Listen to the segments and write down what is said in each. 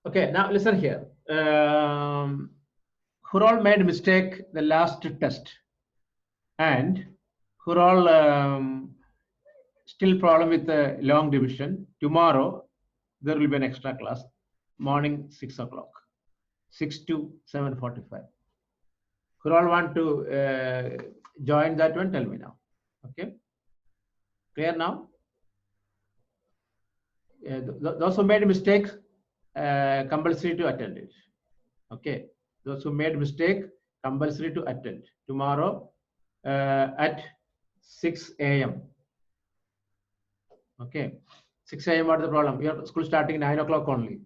Okay, now listen here. Hural made mistake the last test, and Hural still problem with the long division. Tomorrow there will be an extra class, morning 6 o'clock, 6 to 7:45. Hural want to join that one? Tell me now. Okay, clear now? Those who made mistakes, compulsory to attend it. Okay, those who made mistake, compulsory to attend tomorrow at 6 a.m. Okay, 6 a.m. What is the problem? Your school starting 9 o'clock only.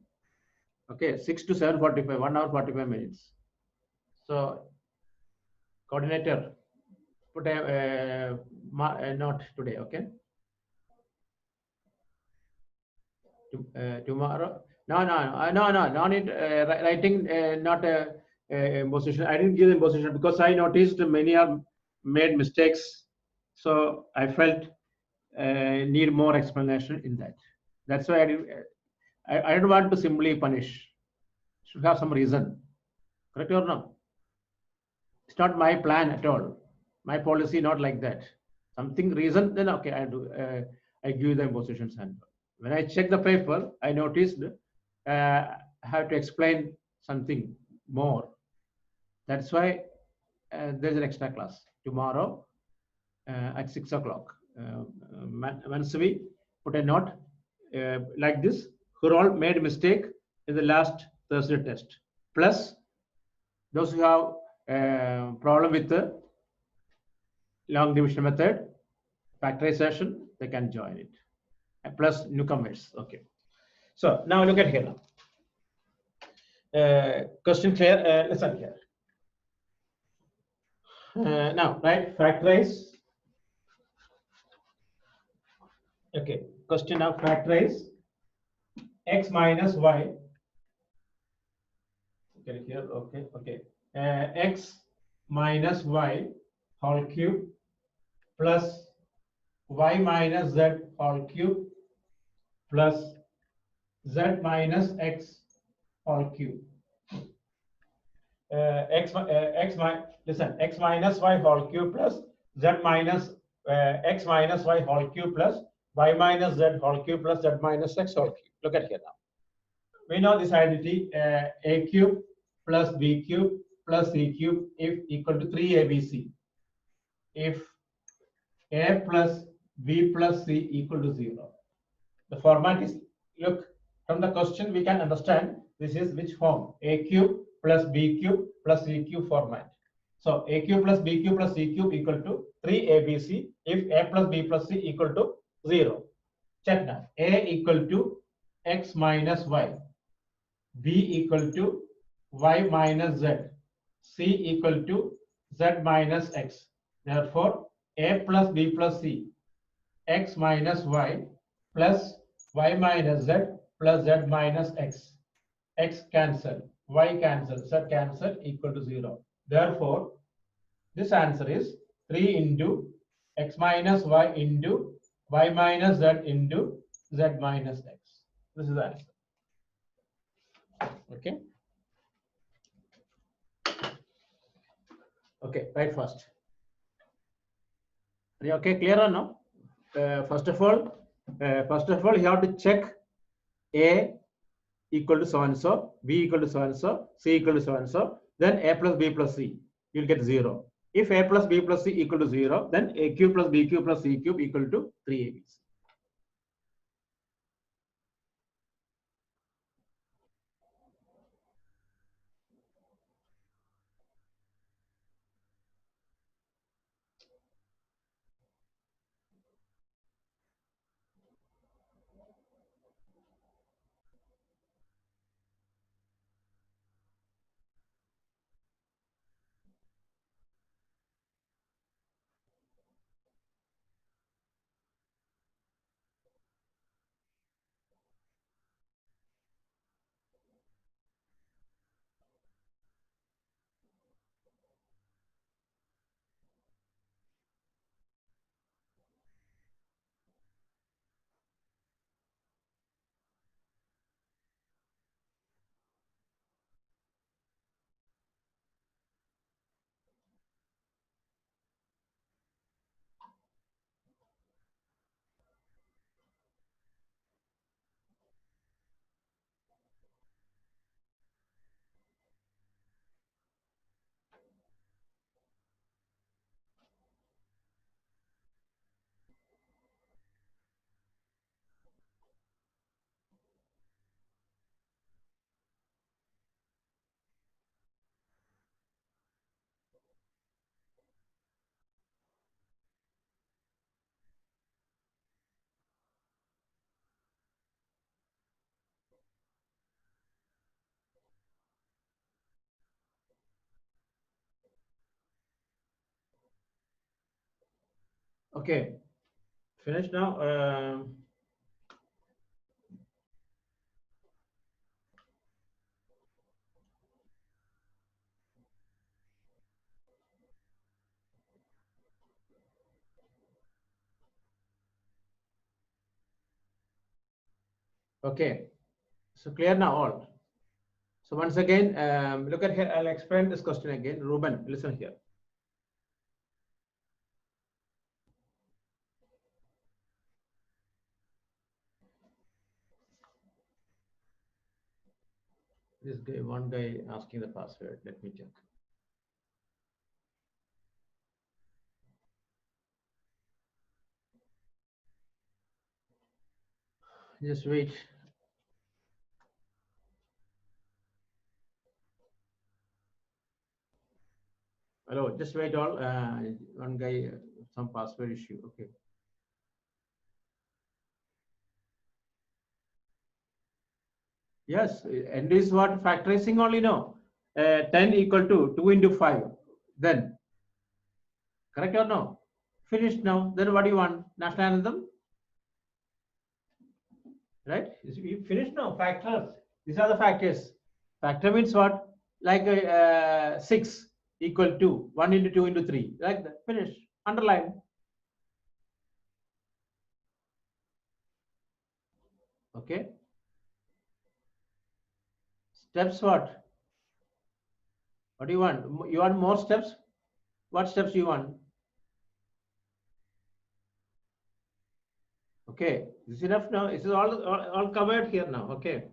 Okay, 6 to 7:45, 1 hour 45 minutes. So, coordinator, put a note today. Okay, tomorrow. No need writing. Not a imposition. I didn't give the imposition because I noticed many are made mistakes. So I felt need more explanation in that. That's why I didn't. I don't want to simply punish. Should have some reason. Correct or no? It's not my plan at all. My policy not like that. Something reason, then okay, I do. I give the impositions and when I check the paper, I noticed I have to explain something more. That's why there's an extra class tomorrow at 6 o'clock. Once we put a note like this, who all made mistake in the last Thursday test. Plus, those who have problem with the long division method, factorization, they can join it. Plus newcomers. Okay. So now look at here now. Question clear? Listen here. Now, right, factorize. Okay, question now, factorize x minus y. Okay, here, okay. X minus y whole cube plus y minus z whole cube plus z minus x whole cube. X minus y whole cube plus z minus x minus y whole cube plus y minus z whole cube plus z minus x whole cube. Look at here now. We know this identity a cube plus b cube plus c cube if equal to 3abc. If a plus b plus c equal to 0. The format is, look, from the question we can understand this is which form, a cube plus b cube plus c cube format. So a cube plus b cube plus c cube equal to 3abc if a plus b plus c equal to 0. Check now. A equal to x minus y, b equal to y minus z, c equal to z minus x. Therefore, a plus b plus c, x minus y plus y minus z plus z minus x. X cancel, y cancel, z cancel equal to 0. Therefore, this answer is 3 into x minus y into y minus z into z minus x. This is the answer. Okay. Okay, right first. Are you okay? Clear or no? First of all, you have to check a equal to so and so, b equal to so and so, c equal to so and so. Then a plus b plus c, you'll get 0. If a plus b plus c equal to 0, then a cube plus b cube plus c cube equal to 3abc. Okay, finished now. Okay, so clear now all. So once again, look at here. I'll explain this question again. Ruben, listen here. This guy, one guy asking the password. Let me check. Just wait. Hello, just wait all. One guy, some password issue. Okay. Yes, and this is what factorizing only no. 10 equal to 2 into 5. Then, correct or no? Finished now. Then what do you want? National anthem? Right? You finished now. Factors. These are the factors. Factor means what? Like 6 equal to 1 into 2 into 3. Like that. Finish. Underline. Okay. Steps what? What do you want? You want more steps? What steps you want? Okay. This is enough now. This is all covered here now. Okay.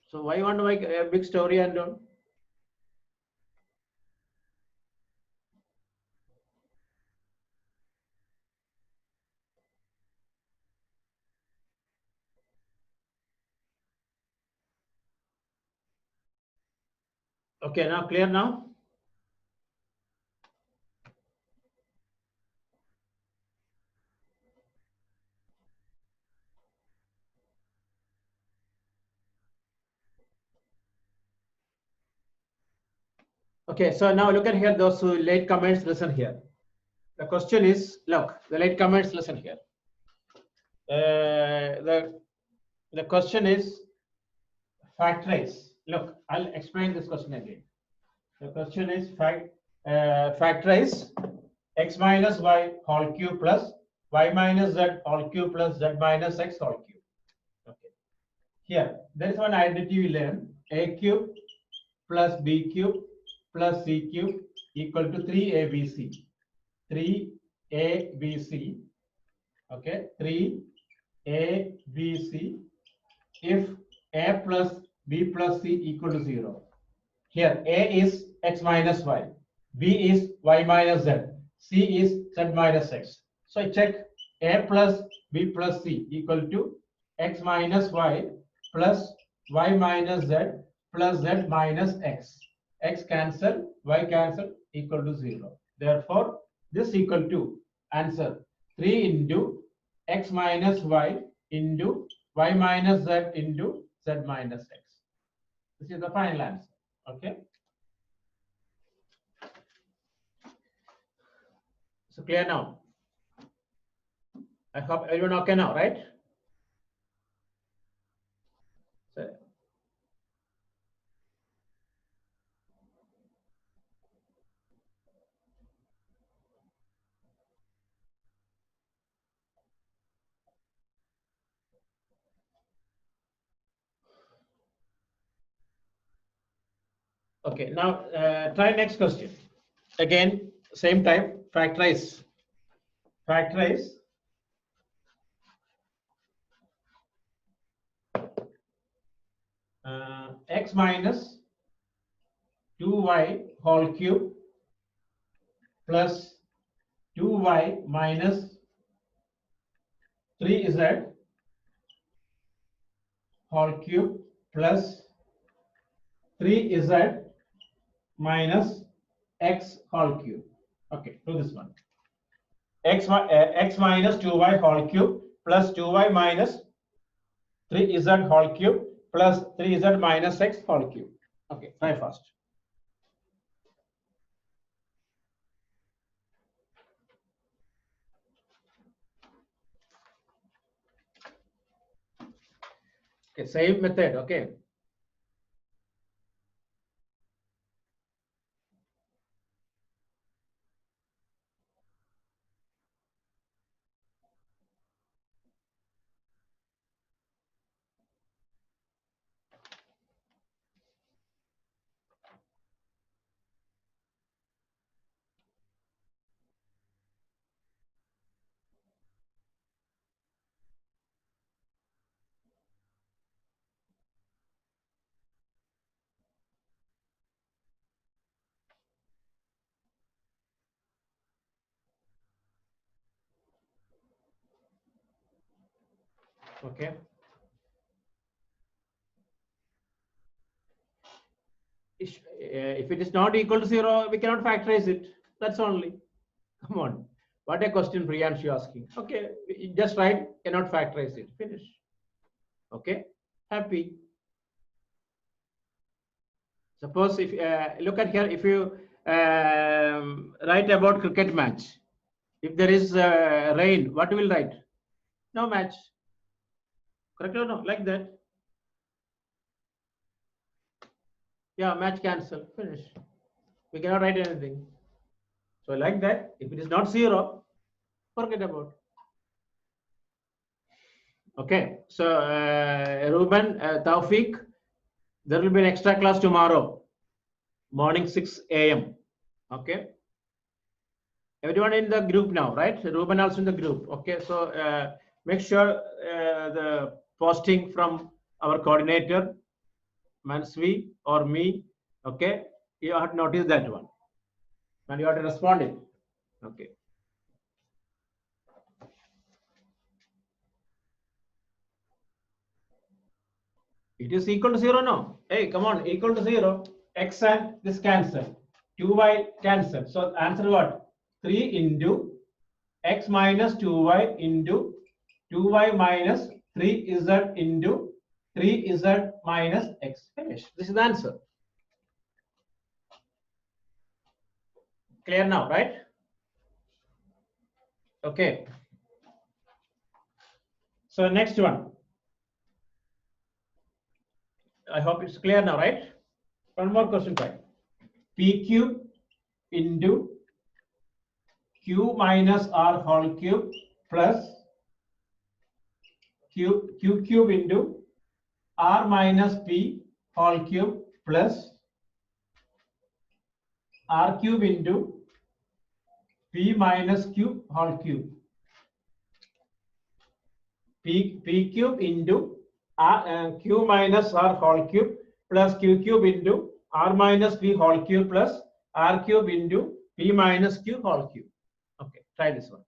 So why you want to make a big story and all? Okay, now clear now? Okay, so now look at here, those who late comments, listen here. The question is, look, the late comments, listen here. The question is factorize. Look, I'll explain this question again. The question is factorize x minus y whole cube plus y minus z whole cube plus z minus x whole cube. Okay. Here, there is one identity we learn. A cube plus b cube plus c cube equal to 3abc. 3abc. Okay, 3abc if a plus b plus c equal to 0. Here a is x minus y, b is y minus z, c is z minus x. So I check a plus b plus c equal to x minus y plus y minus z plus z minus x. X cancel, y cancel, equal to 0. Therefore, this equal to answer 3 into x minus y into y minus z into z minus x. This is the final answer. Okay. So clear now? I hope everyone okay now, right? So, okay, now try next question. Again, same time, factorize. Factorize x minus 2y whole cube plus 2y minus 3z whole cube plus 3z minus x whole cube. Okay, do this one. X minus 2y whole cube plus 2y minus 3z whole cube plus 3z minus x whole cube. Okay, try first. Okay, same method. Okay. Okay. If it is not equal to 0, we cannot factorize it. That's only. Come on. What a question Priyanshu asking. Okay, just write cannot factorize it. Finish. Okay. Happy. Suppose if look at here, if you write about cricket match, if there is rain, what you will write? No match. Correct or no? Like that. Yeah, match cancel. Finish. We cannot write anything. So like that, if it is not 0, forget about. Okay. So Ruben, Taufik, there will be an extra class tomorrow, morning 6 a.m. Okay. Everyone in the group now, right? Ruben also in the group. Okay. So make sure the posting from our coordinator, Mansvi or me. Okay. You have to notice that one, and you have to respond it. Okay. It is equal to 0, no? Hey, come on, equal to 0. X and this cancel. 2y cancel. So answer what? 3 into x minus 2y into 2y minus 3z into 3z minus x. Finish. This is the answer. Clear now, right? Okay. So next one. I hope it's clear now, right? One more question, right? P cube into q minus r whole cube plus q cube into r minus p whole cube plus r cube into p minus q whole cube. P cube into q minus r whole cube plus q cube into r minus p whole cube plus r cube into p minus q whole cube. Okay, try this one.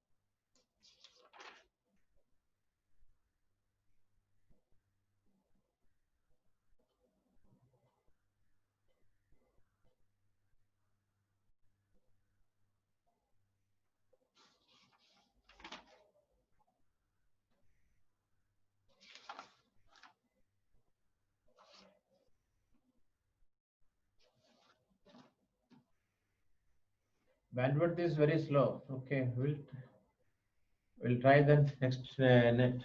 Bandwidth is very slow. Okay, we'll try the next net.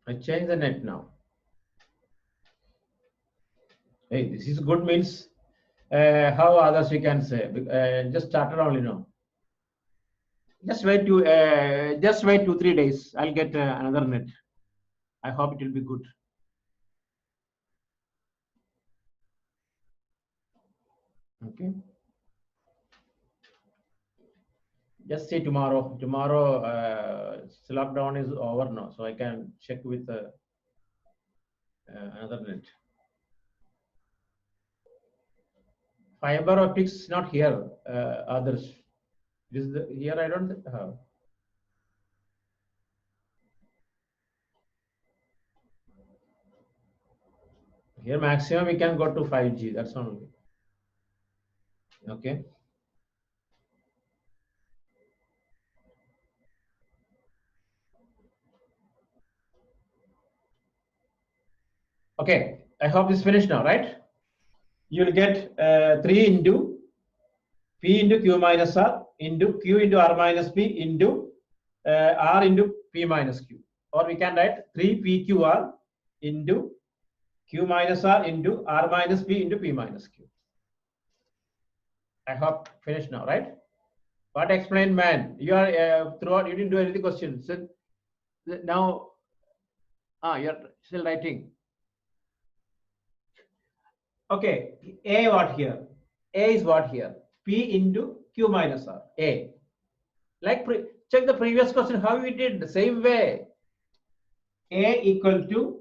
I change the net now. Hey, this is good means how others we can say just started only now. Just wait 2-3 days. I'll get another net. I hope it will be good. Okay. Just see tomorrow. Tomorrow, lockdown is over now, so I can check with another net. Fiber optics not here. Others. This is here. I don't have. Here maximum we can go to 5G. That's only. Okay. Okay, I hope this finished now, right? You'll get 3 into P into Q minus R into Q into R minus P into R into P minus Q. Or we can write 3 PQR into Q minus R into R minus P into P minus Q. I hope finished now, right? What explained, man? You are throughout, you didn't do anything questions. So now, you're still writing. Okay, A what here? A is what here? P into Q minus R. A. Like check the previous question, how we did the same way. A equal to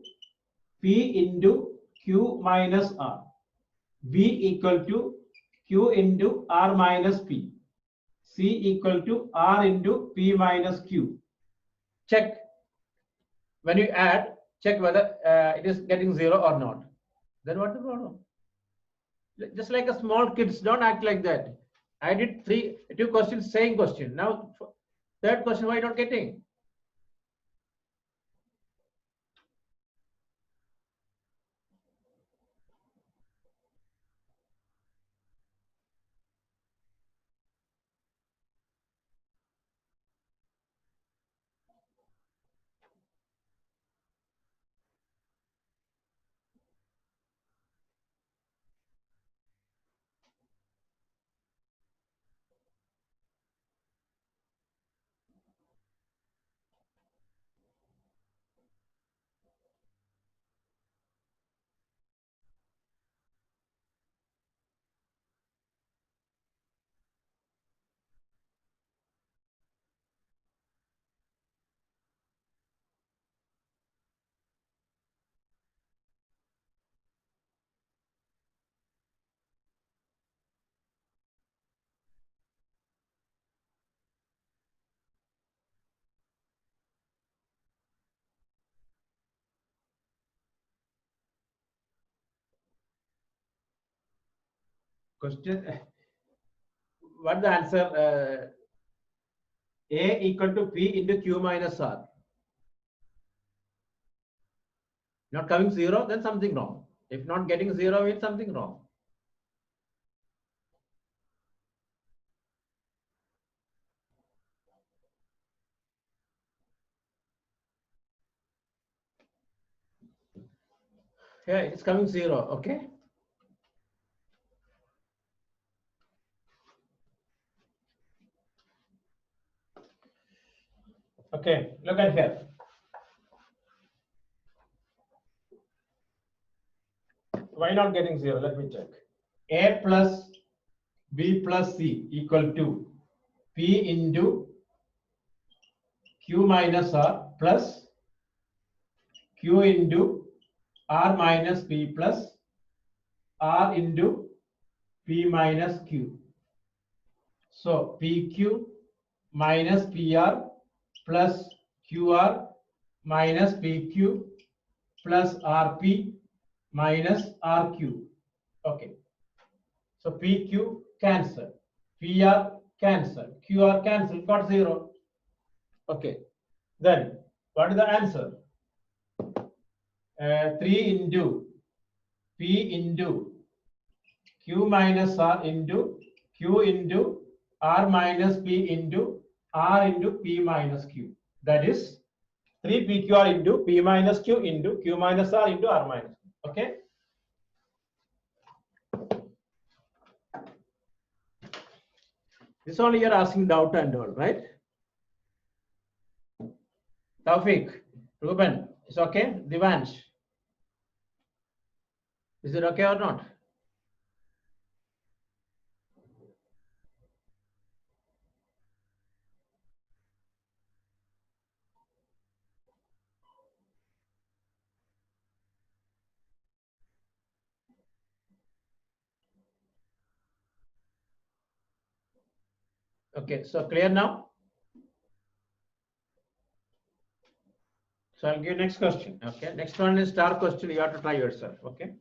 P into Q minus R. B equal to Q into R minus P. C equal to R into P minus Q. Check. When you add, check whether it is getting 0 or not. Then what's the problem? Just like a small kids, don't act like that. I did 2 questions, same question. Now, third question, why not getting? Question, what the answer? A equal to P into Q minus R. Not coming 0, then something wrong. If not getting 0, it's something wrong. Yeah, it's coming 0, okay? Okay, look at here. Why not getting 0? Let me check. A plus B plus C equal to P into Q minus R plus Q into R minus P plus R into P minus Q. So PQ minus PR plus QR minus PQ plus RP minus RQ. Okay. So PQ cancel, PR cancel, QR cancel, got 0. Okay. Then what is the answer? 3 into P into Q minus R into Q into R minus P into R into P minus Q. That is 3 PQR into P minus Q into Q minus R into R minus Q. Okay. This only you're asking doubt and all, right? Taufik, Ruben, it's okay? Divansh, is it okay or not? Okay, so clear now? So I'll give next question. Okay, next one is star question. You have to try yourself. Okay.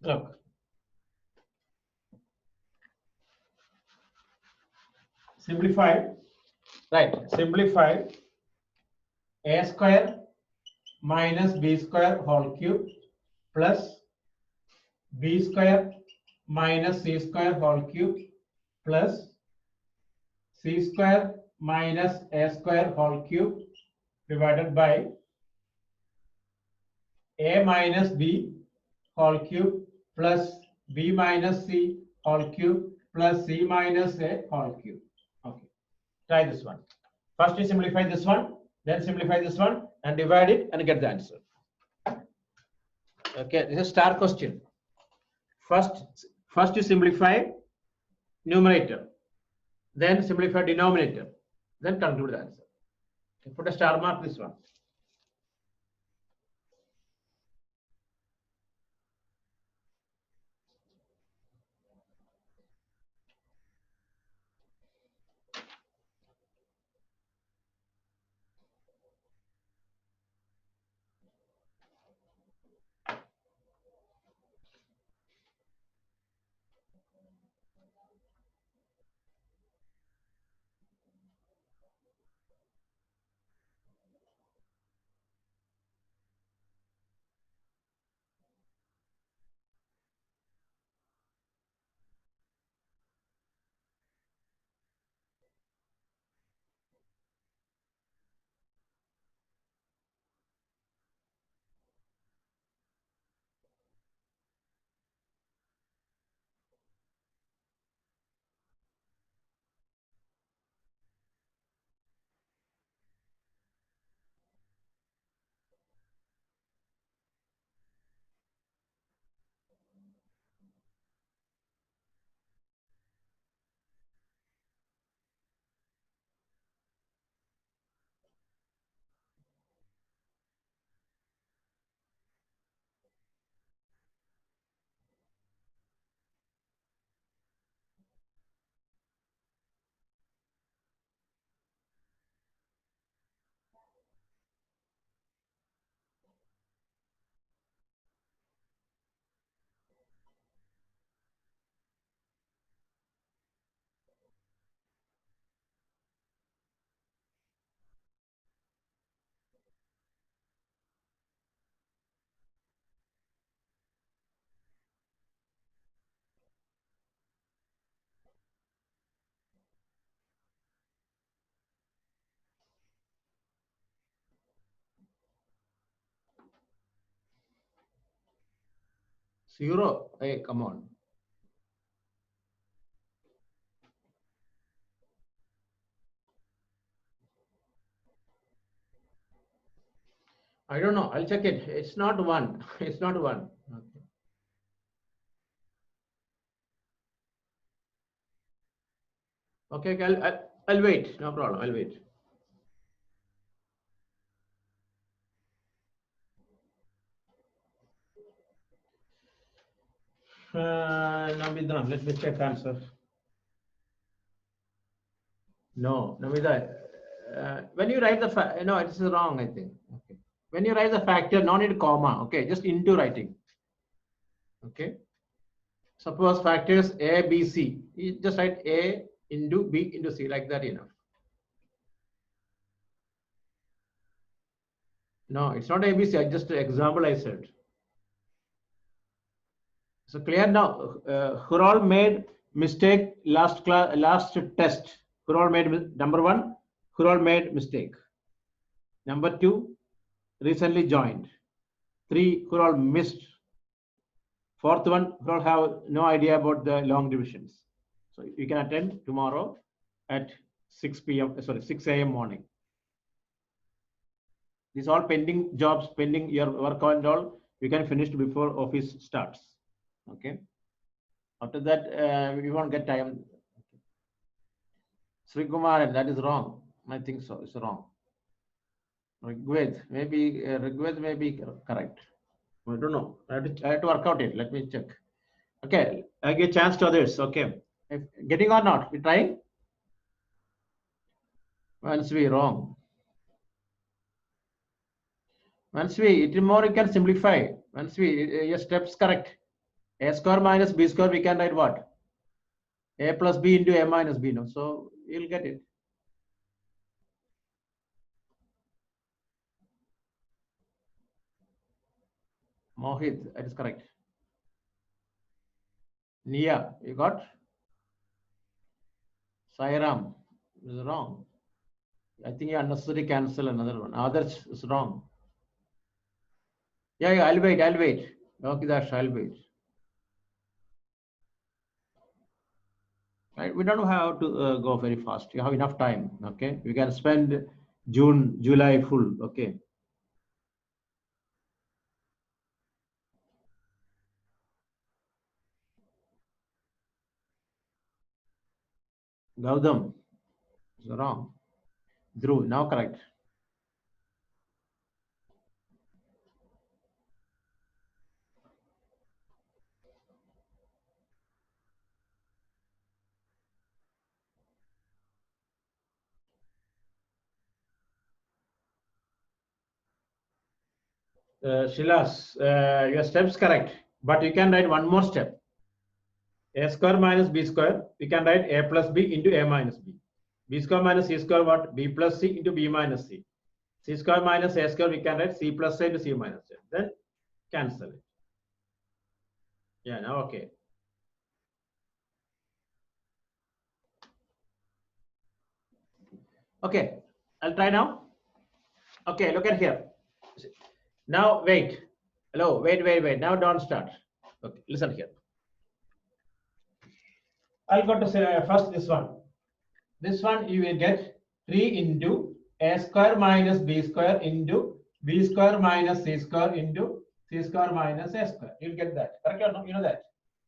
Look. Simplified. Right. Simplified. A square minus b square whole cube plus b square minus c square whole cube plus c square minus a square whole cube divided by a minus b whole cube plus b minus c whole cube plus c minus a whole cube. Okay, try this one. First you simplify this one, then simplify this one and divide it and get the answer. Okay, this is a star question. First you simplify numerator, then simplify denominator, then conclude the answer. Okay, put a star mark this one. Zero. Hey, come on. I don't know. I'll check it. It's not one. It's not one. Okay. Okay, I'll wait. No problem. I'll wait. Namidra, let me check answer. No, Namida. When you write the no, this is wrong. I think. Okay. When you write the factor, no need comma. Okay, just into writing. Okay. Suppose factors A, B, C. You just write A into B into C like that. Enough. No, it's not ABC. Just example I said. So clear now. Hural made mistake last test. Hural made number one. Hural made mistake. Number two, recently joined. Three, Hural missed. Fourth one, Hural have no idea about the long divisions. So you can attend tomorrow at 6 p.m. Sorry, 6 a.m. morning. These all pending jobs, pending your work and all, you can finish before office starts. Okay. After that, we won't get time. Sri Kumar, that is wrong. I think so. It's wrong. Rigved, maybe Rigved may be correct. I don't know. I have to work out it. Let me check. Okay, I give a chance to others. Okay, if getting or not, we trying. Once we wrong. Once we more you can simplify. Once we your steps correct. A square minus B square, we can write what? A plus B into A minus B. No, so you'll get it. Mohit, that is correct. Nia, you got? Sairam, is wrong. I think you unnecessarily cancel another one. Others is wrong. Yeah, I'll wait. Okay, Dash, I'll wait. Right, we don't have to go very fast. You have enough time. Okay, we can spend June, July full. Okay. Gautam is wrong. Dhruv, now correct. Shilas, your steps correct, but you can write one more step. A square minus b square, we can write a plus b into a minus b. B square minus c square, what? B plus c into b minus c. C square minus a square, we can write c plus a into c minus a. Then cancel it. Yeah, now okay. Okay, I'll try now. Okay, look at here. Now wait. Hello, wait. Now don't start. Okay, listen here. I'll go to say first this one. This one you will get 3 into a square minus b square into b square minus c square into c square minus a square. You'll get that. Correct or no? You know that.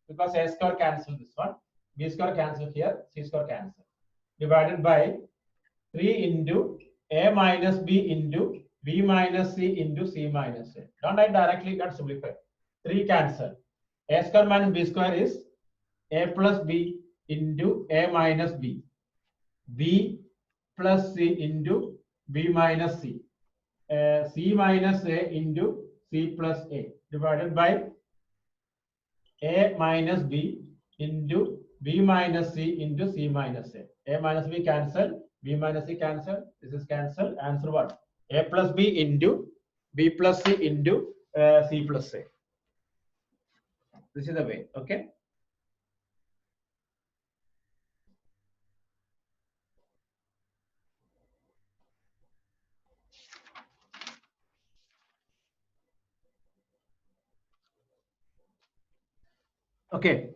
Because a square cancel this one. B square cancel here. C square cancel. Divided by 3 into a minus b into b minus c into c minus a. Don't write directly, don't simplify. 3 cancel. A square minus b square is a plus b into a minus b. B plus c into b minus c. C minus a into c plus a divided by a minus b into b minus c into c minus a. A minus b cancel, b minus c cancel, this is cancel. Answer what? A plus b into b plus c into c plus a. This is the way, okay? Okay.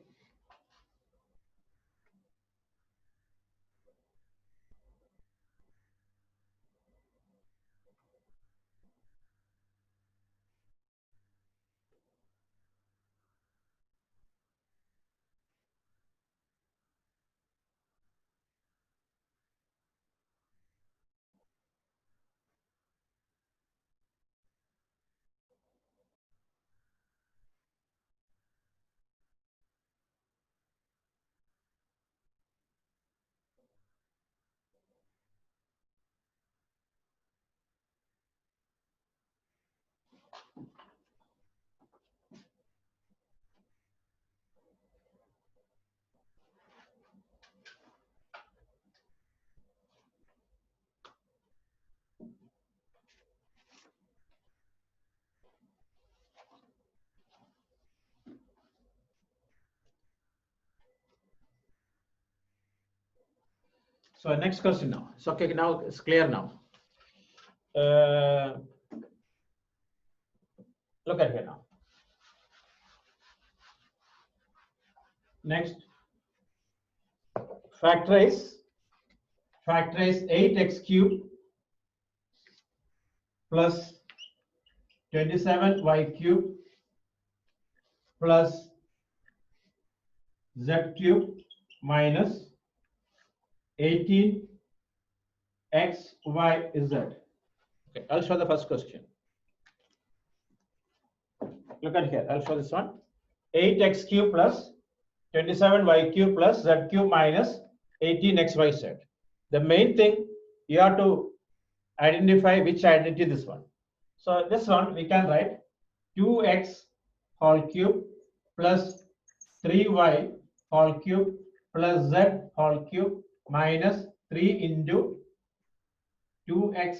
So next question now. It's okay now. It's clear now. Look at here now. Next, factorize 8x cube plus 27y cube plus z cube minus 18xyz. Okay, I'll show the first question. Look at here. I'll show this one. 8x cube plus 27y cube plus z cube minus 18xyz. The main thing you have to identify which identity this one. So this one we can write 2x whole cube plus 3y whole cube plus z whole cube minus 3 into 2x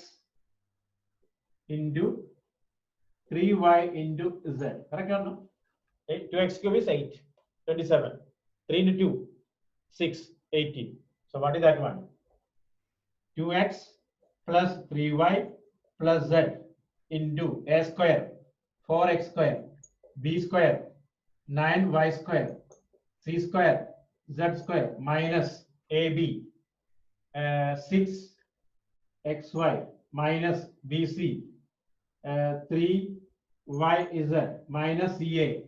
into 3y into z. Correct or no? 2x cube is 8, 27. 3 into 2, 6, 18. So what is that one? 2x plus 3y plus z into a square, 4x square, b square, 9y square, c square, z square minus ab, 6xy minus bc, 3yz minus ca,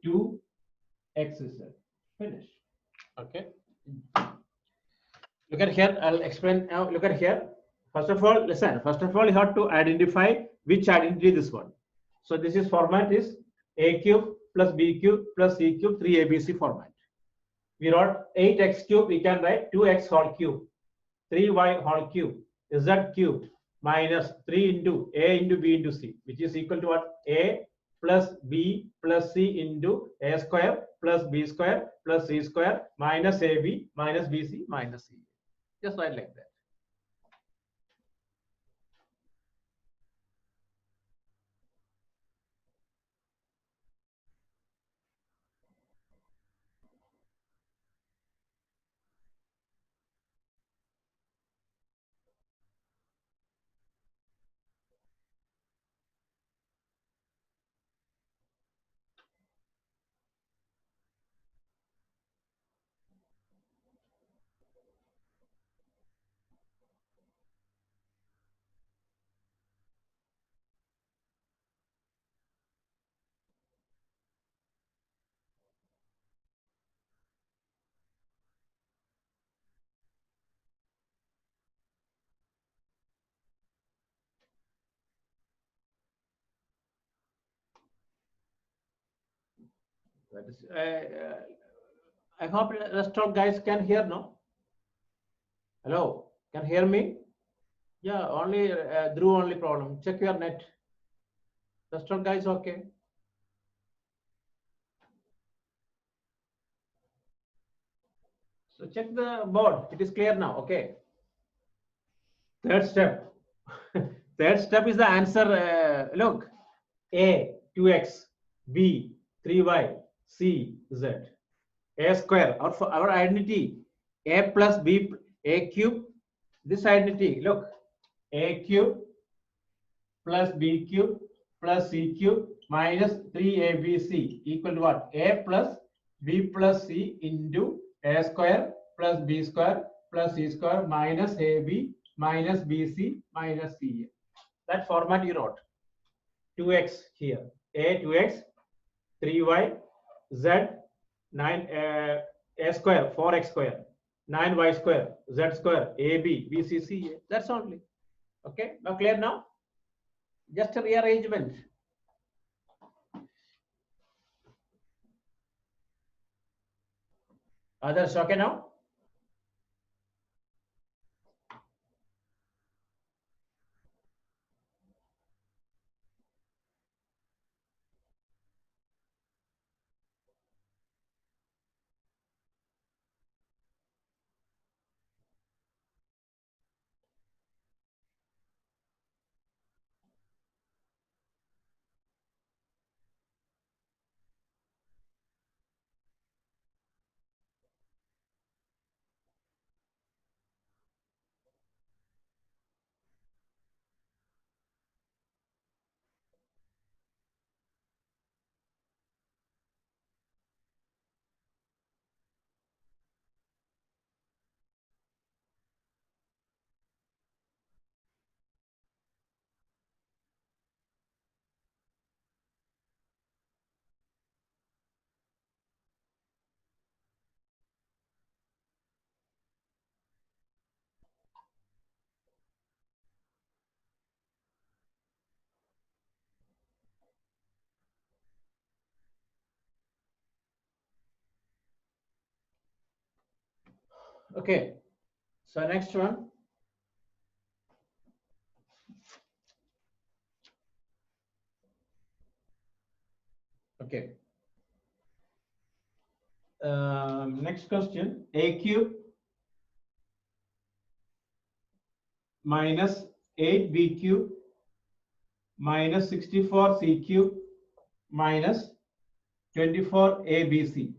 2xz. Finish. Okay. Look at here. I'll explain now. Look at here. First of all, listen. First of all, you have to identify which identity this one. So this is format is a cube plus b cube plus c cube 3abc format. We wrote 8x cube. We can write 2x whole cube, 3y whole cube, z cube minus 3 into a into b into c, which is equal to what? A plus b plus c into a square plus b square plus c square minus ab minus bc minus c. Just write like that. That is, I hope the rest of guys can hear now. Hello, can hear me? Yeah, only Dhruv only problem. Check your net. Rest of guys okay. So check the board. It is clear now. Okay. Third step. Third step is the answer. Look, A 2x, B 3y, C z. A square. Our identity A plus B, A cube. This identity. Look, A cube plus B cube plus C cube minus 3abc equal to what? A plus B plus C into A square plus B square plus C square minus AB minus BC minus CA. That format you wrote. 2x here. A 2x, 3y, z, 9 A square, 4x square, 9y square, z square, AB, BC, CA. That's only. Okay. Now clear now? Just a rearrangement. Others okay now? Okay. So next one. Okay. Next question. A cube minus 8b cube minus 64c cube minus 24abc.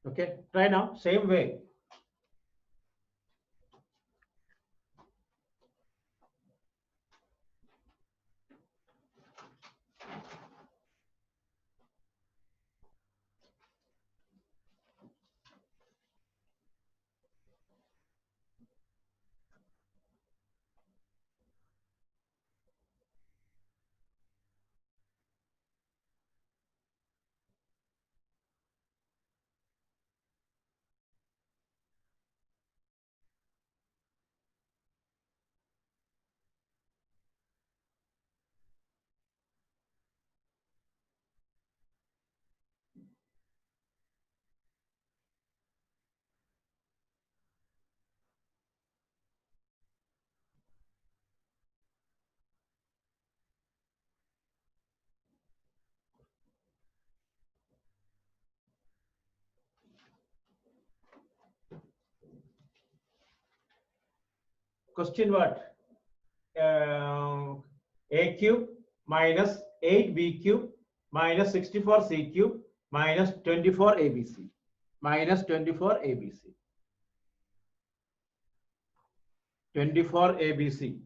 Okay, try now, same way. Question what? A cube minus 8b cube minus 64c cube minus 24abc. Minus 24abc. 24abc.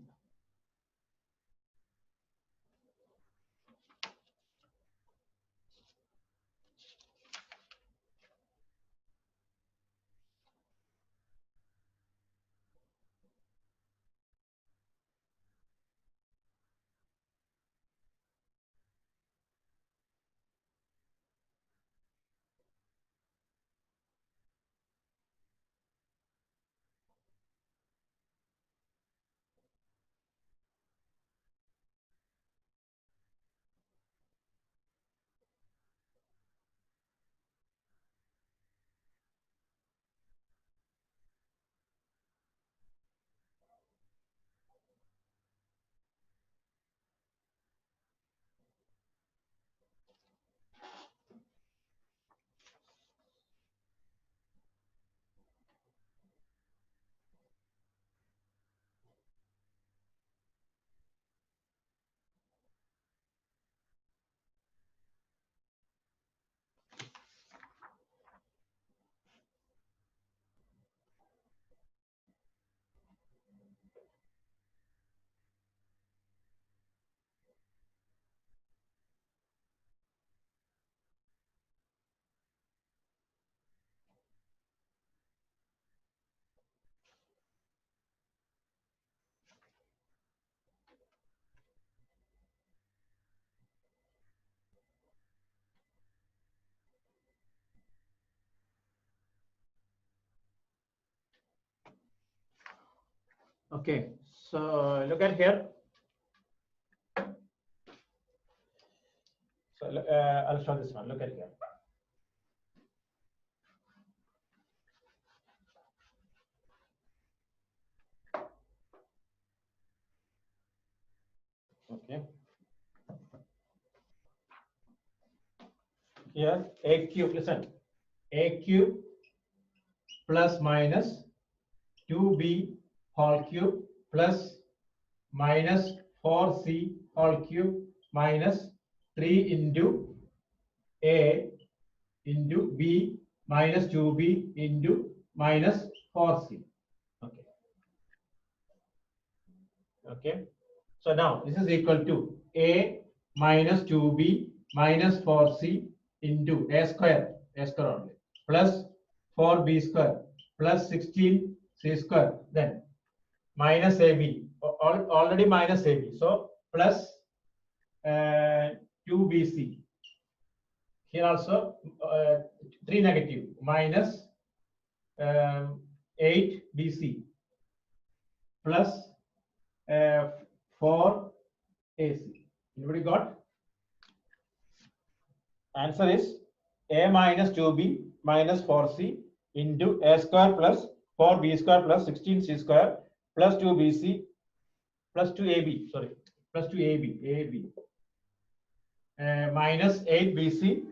Okay, so look at here. So I'll show this one. Look at here. Okay. Here, a cube. Listen, a cube plus minus 2b whole cube plus minus 4c whole cube minus 3 into a into b minus 2b into minus 4c. Okay. Okay. So now this is equal to a minus 2b minus 4c into a square only plus 4b square plus 16c square, then minus ab, already minus ab, so plus 2bc. Here also 3 negative minus 8bc plus 4 AC. Anybody got? Answer is A minus 2B minus 4C into A square plus 4B square plus 16C square plus 2BC plus 2AB, sorry, plus 2AB, minus 8BC,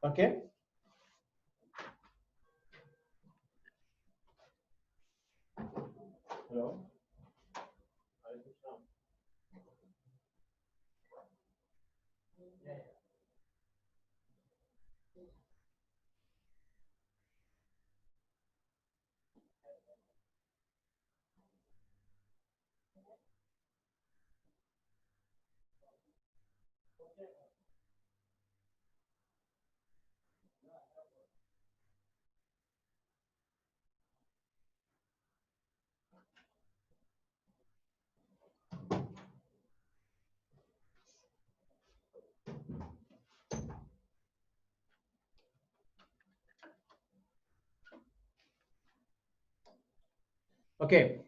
okay? Hello? Okay,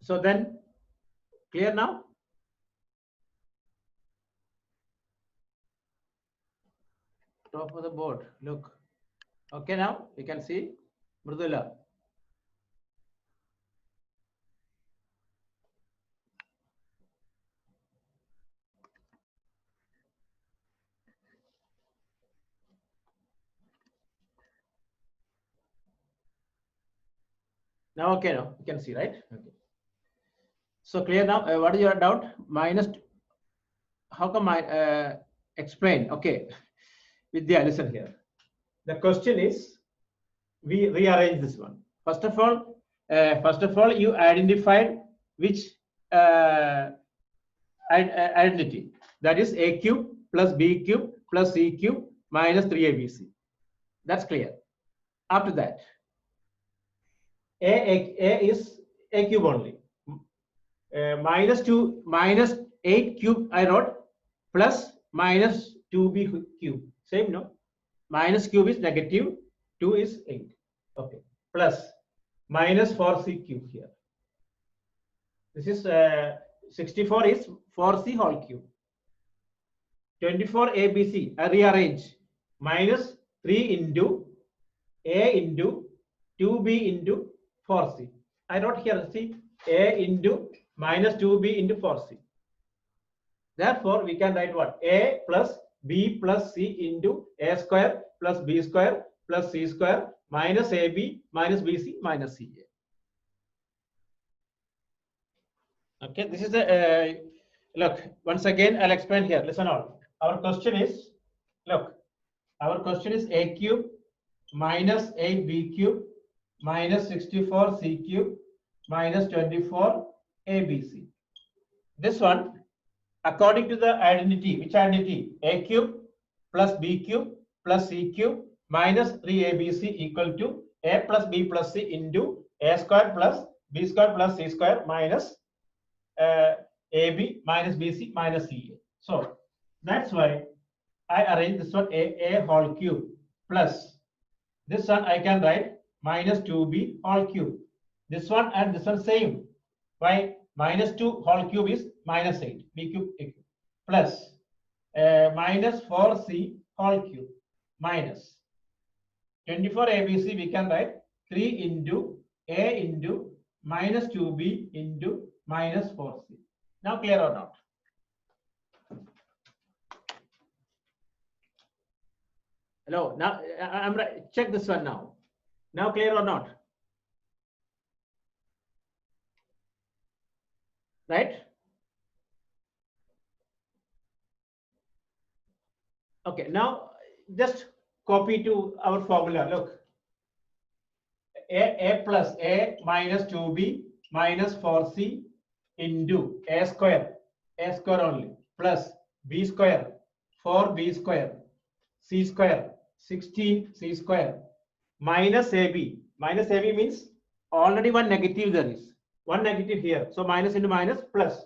so then clear now? Top of the board, look. Okay, now you can see Mridula. Now, okay, now you can see, right? Okay. So clear now. What is your doubt? Minus. How come I explain? Okay, Vidya, listen here. The question is, we rearrange this one. First of all, you identified which identity, that is A cube plus B cube plus C cube minus 3ABC. That's clear. After that, A is A cube only. Minus 2 minus 8 cube I wrote plus minus 2B cube. Same, no? Minus cube is negative, 2 is 8. Okay. Plus minus 4C cube here. This is 64 is 4C whole cube. 24 ABC, I rearrange. Minus 3 into A into 2B into 4C. I wrote here, see, A into minus 2B into 4C. Therefore, we can write what? A plus B plus C into A square plus B square plus C square minus AB minus BC minus CA. Okay, this is the, look, once again, I'll explain here. Listen all. Our question is, look, our question is A cube minus 8B cube minus 64C cube minus 24 ABC. This one, according to the identity, which identity? A cube plus B cube plus C cube minus 3ABC equal to A plus B plus C into A square plus B square plus C square minus AB minus BC minus CA. So that's why I arrange this one A whole cube plus this one I can write minus 2B whole cube. This one and this one same. Why? Minus 2 whole cube is minus 8 B cube A cube plus minus 4C whole cube minus 24 ABC we can write 3 into A into minus 2B into minus 4C. Now clear or not? Hello, now I'm right. Check this one now. Now clear or not? Right? Okay, now just copy to our formula. Look, A plus A minus 2B minus 4C into A square only, plus B square, 4B square, C square, 16C square, minus AB. Minus AB means already one negative there is. One negative here. So minus into minus plus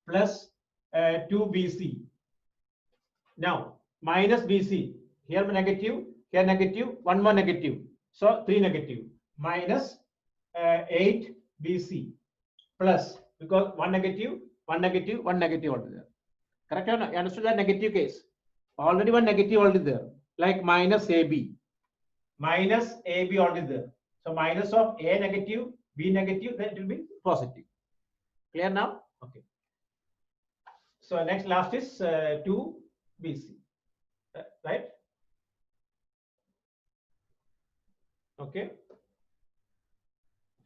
2BC. Now minus BC. Here negative, here negative, one more negative. So 3 negative. Minus 8BC plus because one negative, one negative, one negative already there. Correct or not? You understood that negative case? Already one negative already there, like minus AB. Minus AB already there. So minus of A negative, B negative, then it will be positive. Clear now? Okay. So next last is 2BC. Right? Okay.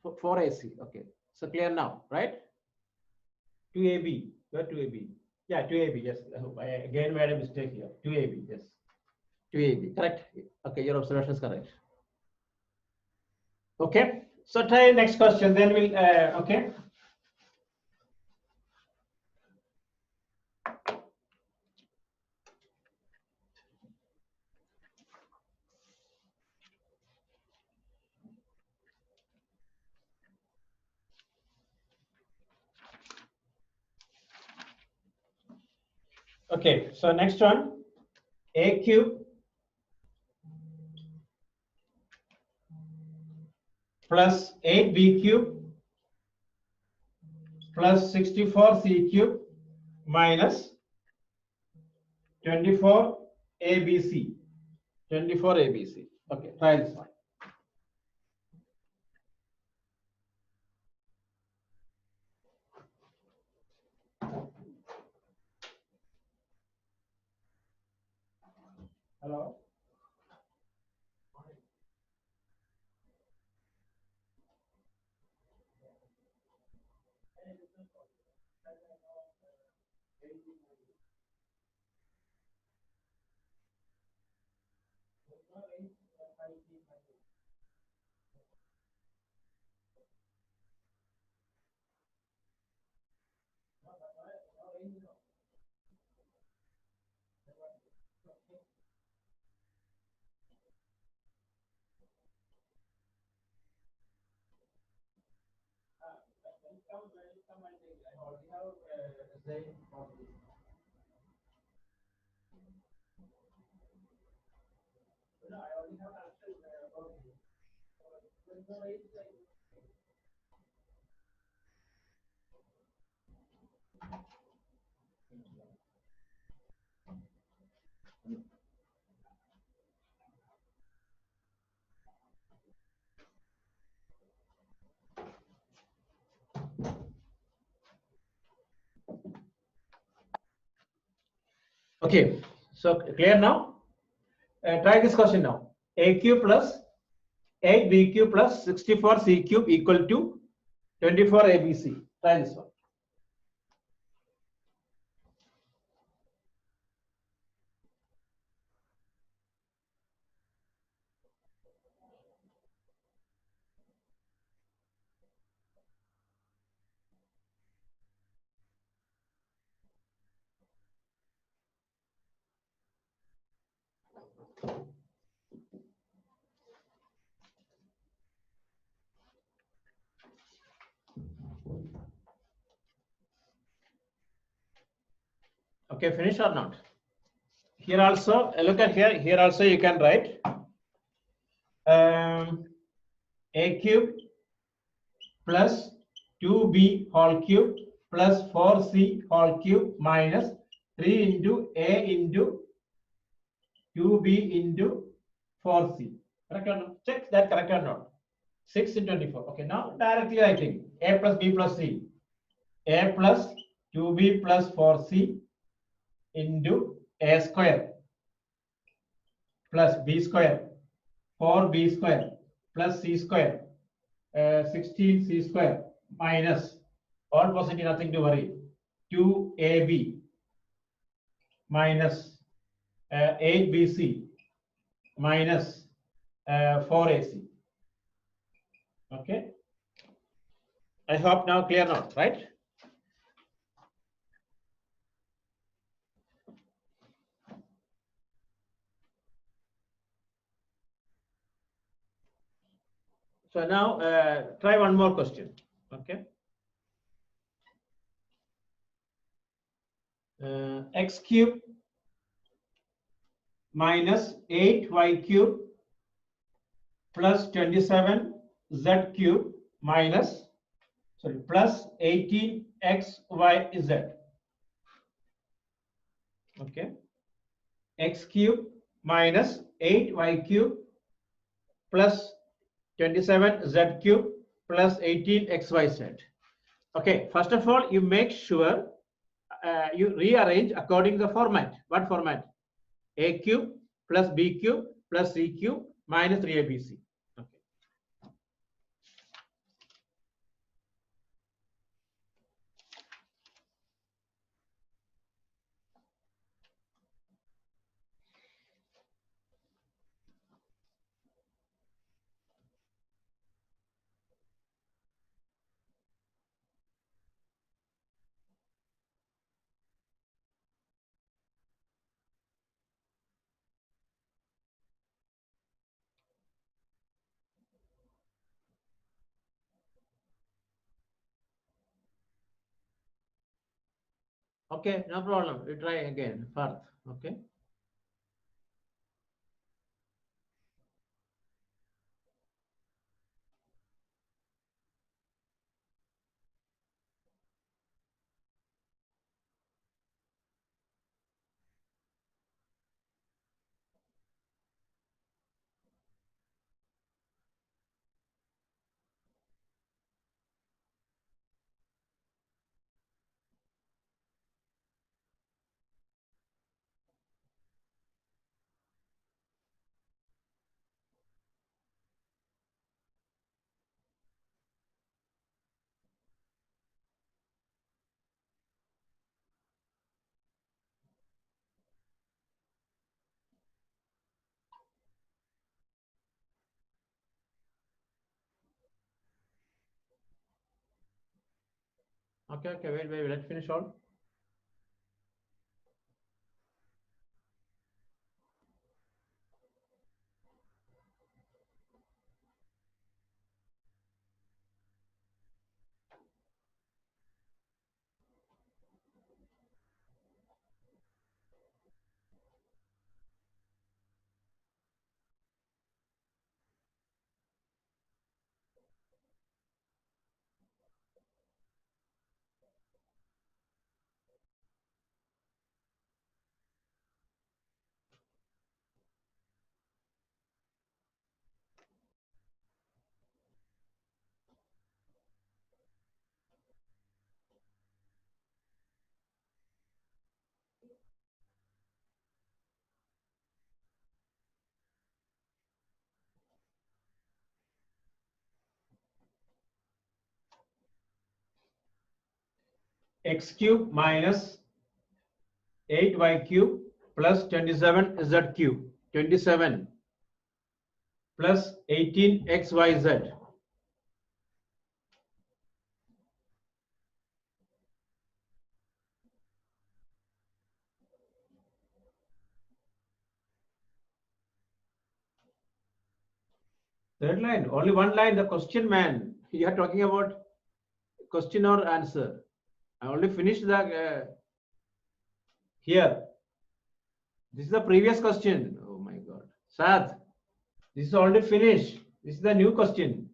4AC. Okay. So clear now, right? 2AB. Where 2AB? Yeah, 2AB. Yes. I again made a mistake here. 2AB. Yes. 2AB. Correct. Okay. Your observation is correct. Okay. So try next question. Then we'll. Okay. Okay. So next one. A cube plus 8B cube plus 64C cube minus 24 ABC. 24 ABC. Okay, try this one. Hello? Okay, so clear now? Try this question now. A cube plus 8B cube plus 64C cube equal to 24 ABC. Try this one. Okay, finish or not? Here also, look at here. Here also you can write A cube plus 2B whole cube plus 4C whole cube minus 3 into A into 2B into 4C. Correct or not? Check that correct or not. 6 in 24. Okay, now directly writing A plus B plus C. A plus 2B plus 4C into A square plus B square 4B square plus C square 16C square minus all positive, nothing to worry, 2AB minus 8BC minus 4AC. Okay, I hope now clear now, right? So now try one more question. Okay. X cube minus 8y cube plus 27z cube minus sorry, plus 18xyz. Okay, x cube minus 8y cube plus 27z cube plus 18xyz. Okay, first of all, you make sure you rearrange according to the format. What format? A cube plus b cube plus c cube minus 3abc. Okay. Okay, no problem. We try again. First, okay. Okay, wait, let's finish all. X cube minus 8y cube plus 27z cube. 27 plus 18xyz. Third line, only one line, the question, man. You are talking about question or answer. I only finished the here. This is the previous question. Oh my God. Sad. This is already finished. This is the new question.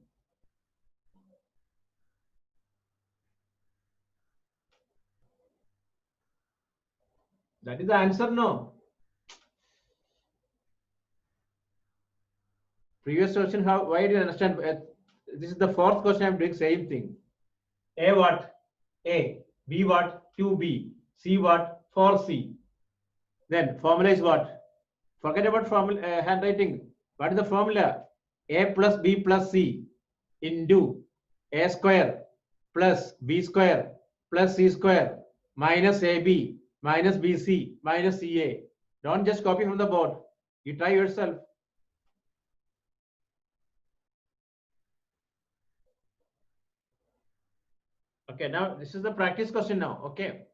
That is the answer, no? Previous question, how, why do you understand? This is the fourth question, I'm doing same thing. A what? A. B what? 2B. C what? 4C. Then formula is what? Forget about formula handwriting. What is the formula? A plus B plus C into A square plus B square plus C square minus AB minus BC minus CA. Don't just copy from the board. You try yourself. Okay, now this is the practice question now. Okay.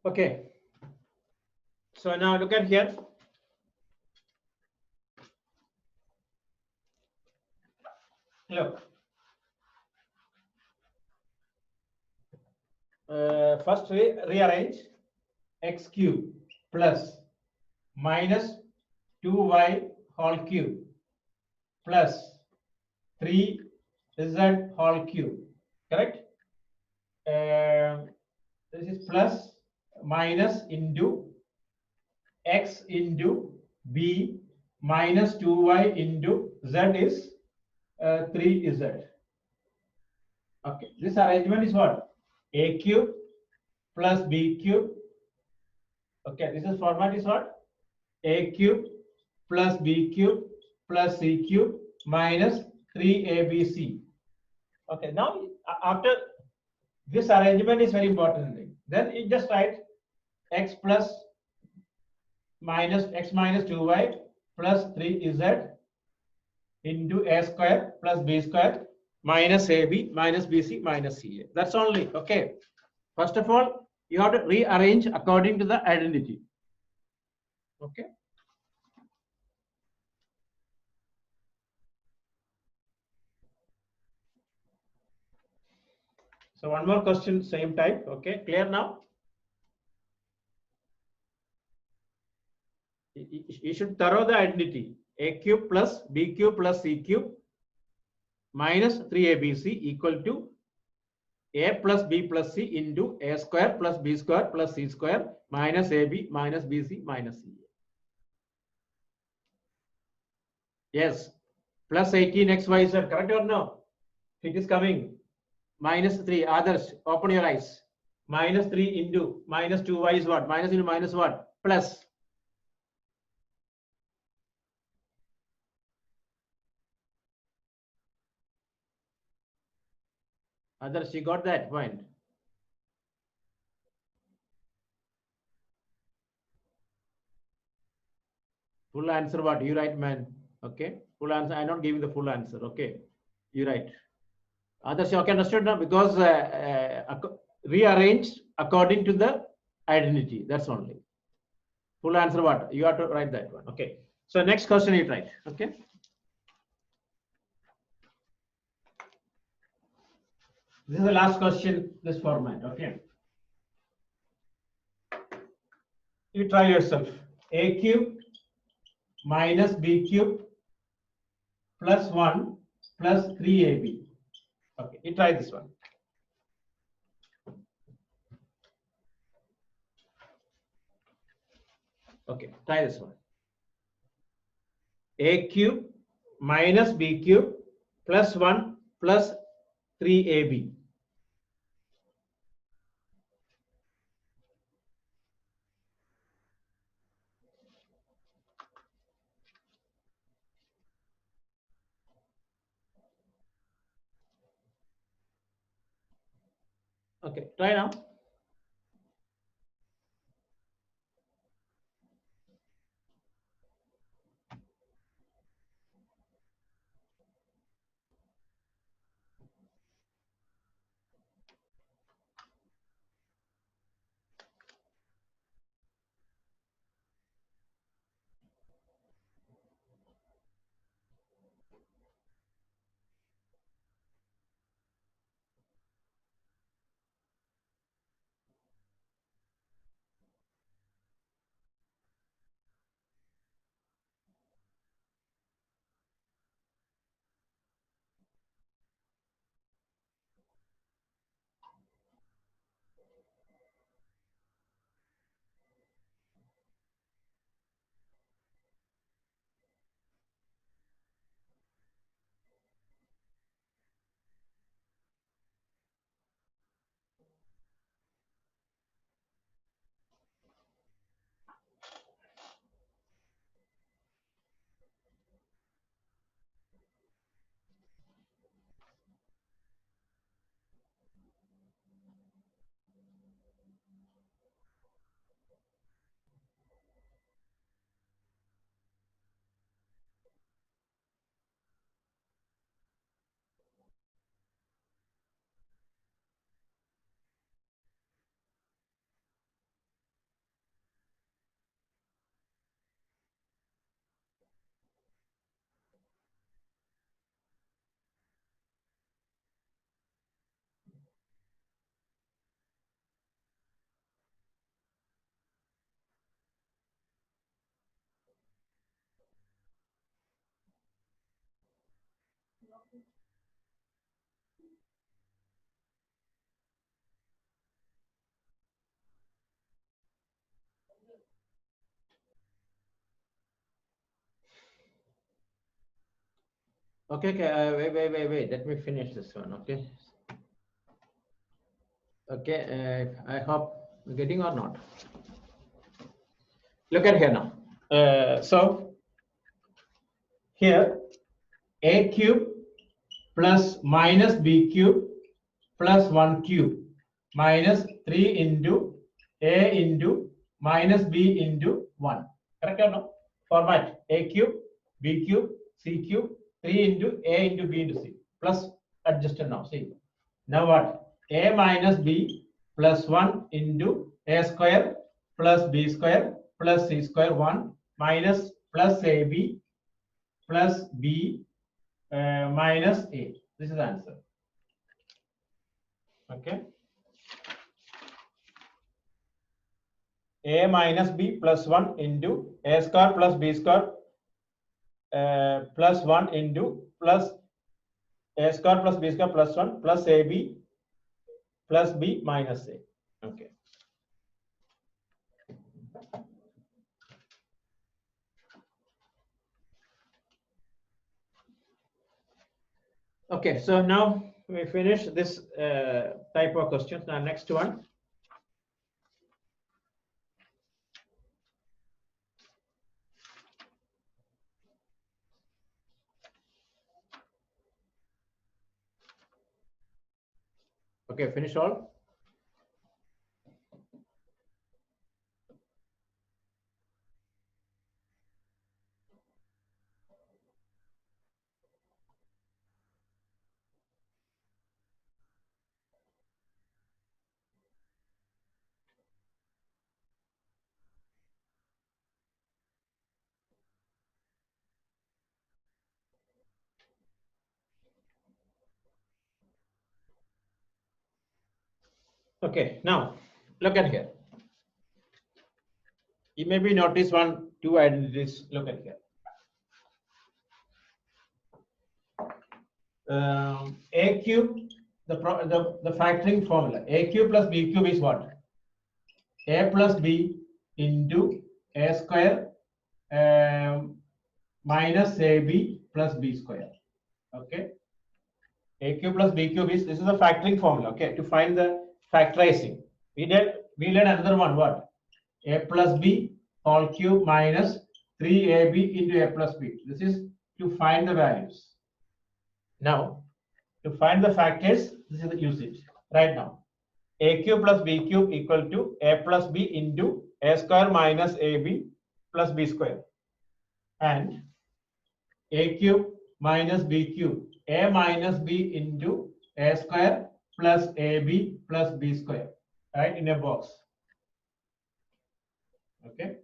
Okay. So now look at here. Look. First we rearrange x cube plus minus 2y whole cube plus 3z whole cube. Correct? This is plus minus into x into b minus 2y into z is 3z. Okay, this arrangement is what? A cube plus b cube. Okay, this is format is what? A cube plus b cube plus c cube minus 3abc. Okay, now after this arrangement is very important thing. Then you just write x plus minus x minus 2y plus 3z into a square plus b square minus ab minus bc minus ca. That's only. Okay. First of all, you have to rearrange according to the identity. Okay. So one more question, same type. Okay, clear now? You should thorough the identity. A cube plus b cube plus c cube minus 3abc equal to a plus b plus c into a square plus b square plus c square minus ab minus bc minus ca. Yes, plus 18xyz, correct or no? It is coming. Minus 3, others, open your eyes. Minus 3 into minus 2y is what? Minus into minus what? Plus. Others, you got that point. Full answer what? You write, man. Okay. Full answer. I'm not giving the full answer. Okay. You write. Others, you can understand now because rearranged according to the identity. That's only. Full answer what? You have to write that one. Okay. So next question you write. Okay. This is the last question, this format. Okay. You try yourself. A cube minus b cube plus 1 plus 3ab. Okay, you try this one. Okay, try this one. A cube minus b cube plus 1 plus 3ab. Okay, try now. Okay, wait. Let me finish this one. Okay. Okay. I hope you're getting or not. Look at here now. So here a cube plus minus b cube plus 1 cube minus 3 into a into minus b into 1. Correct or no? Format a cube, b cube, c cube, 3 into a into b into c. Plus adjusted now. See. Now what? A minus b plus 1 into a square plus b square plus c square 1 minus plus ab plus b minus a. This is the answer. Okay. A minus b plus 1 into a square plus b square plus 1 into plus a square plus b square plus 1 plus ab plus b minus a. Okay. Okay, so now we finish this type of questions. Now next one. Okay, finish all. Okay, now look at here. You maybe notice two identities. Look at here. A cube, the factoring formula. A cube plus b cube is what? A plus b into a square minus ab plus b square. Okay. A cube plus b cube is, this is a factoring formula. Okay. To find the factorizing, we did another one. What? A plus b whole cube minus 3ab into a plus b. This is to find the values. Now, to find the factors, this is the usage right now. A cube plus b cube equal to a plus b into a square minus ab plus b square, and a cube minus b cube, a minus b into a square plus ab plus b square, right, in a box. Okay.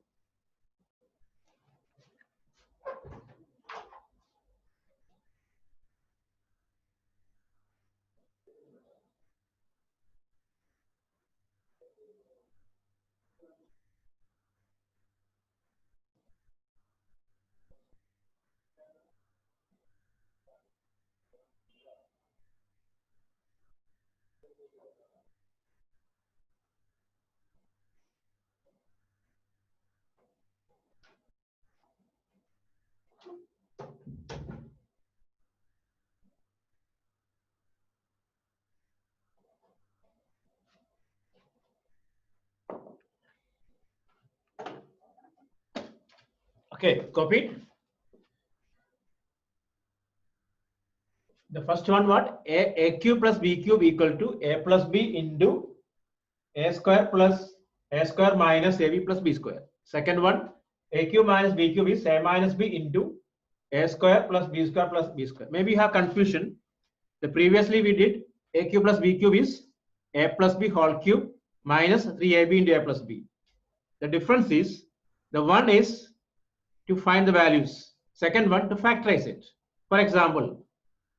Okay, copied. The first one, what? A cube plus b cube equal to a plus b into a square plus a square minus ab plus b square. Second one, a cube minus b cube is a minus b into a square plus b square plus b square. Maybe you have confusion. The previously we did a cube plus b cube is a plus b whole cube minus 3ab into a plus b. The difference is the one is to find the values. Second one to factorize it. For example,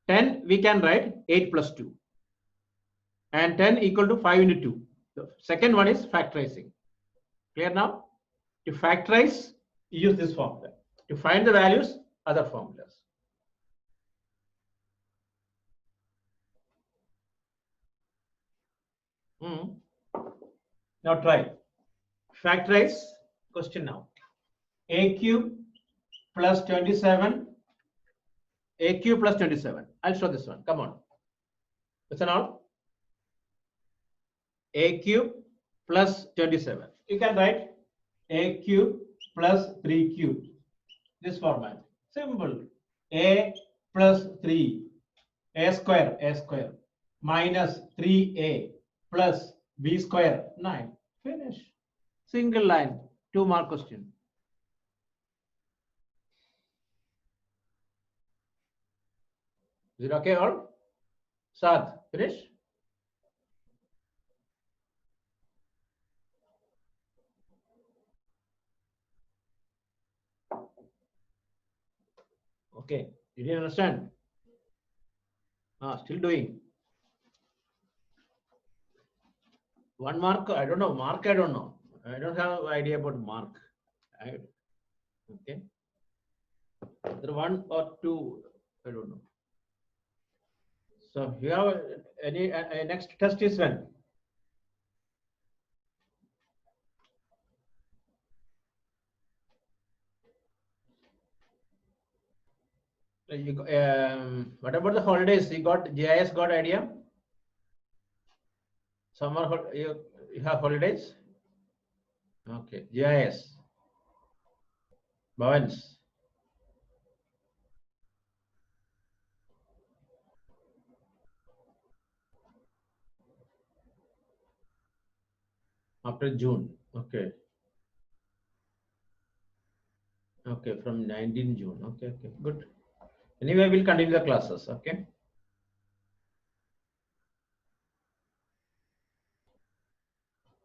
10 we can write 8 plus 2 and 10 equal to 5 into 2. The second one is factorizing. Clear now? To factorize, use this formula. To find the values, other formulas. Now try. Factorize question now. A cube plus 27 A cube plus 27. I'll show this one. Come on. Listen all. A cube plus 27. You can write A cube plus 3 cube. This format. Simple. A plus 3. A square minus 3A plus B square 9. Finish. Single line. 2 mark question. Is it okay all? Sad. Finish. Okay. You didn't understand? Still doing. 1 mark. I don't know. Mark. I don't know. I don't have idea about mark. Okay. Either 1 or 2. I don't know. So you have any next test is when? What about the holidays? You got GIS got idea? Summer you have holidays? Okay, GIS. Bhavans. After June. Okay. Okay, from 19 June. Okay, good. Anyway, we'll continue the classes. Okay.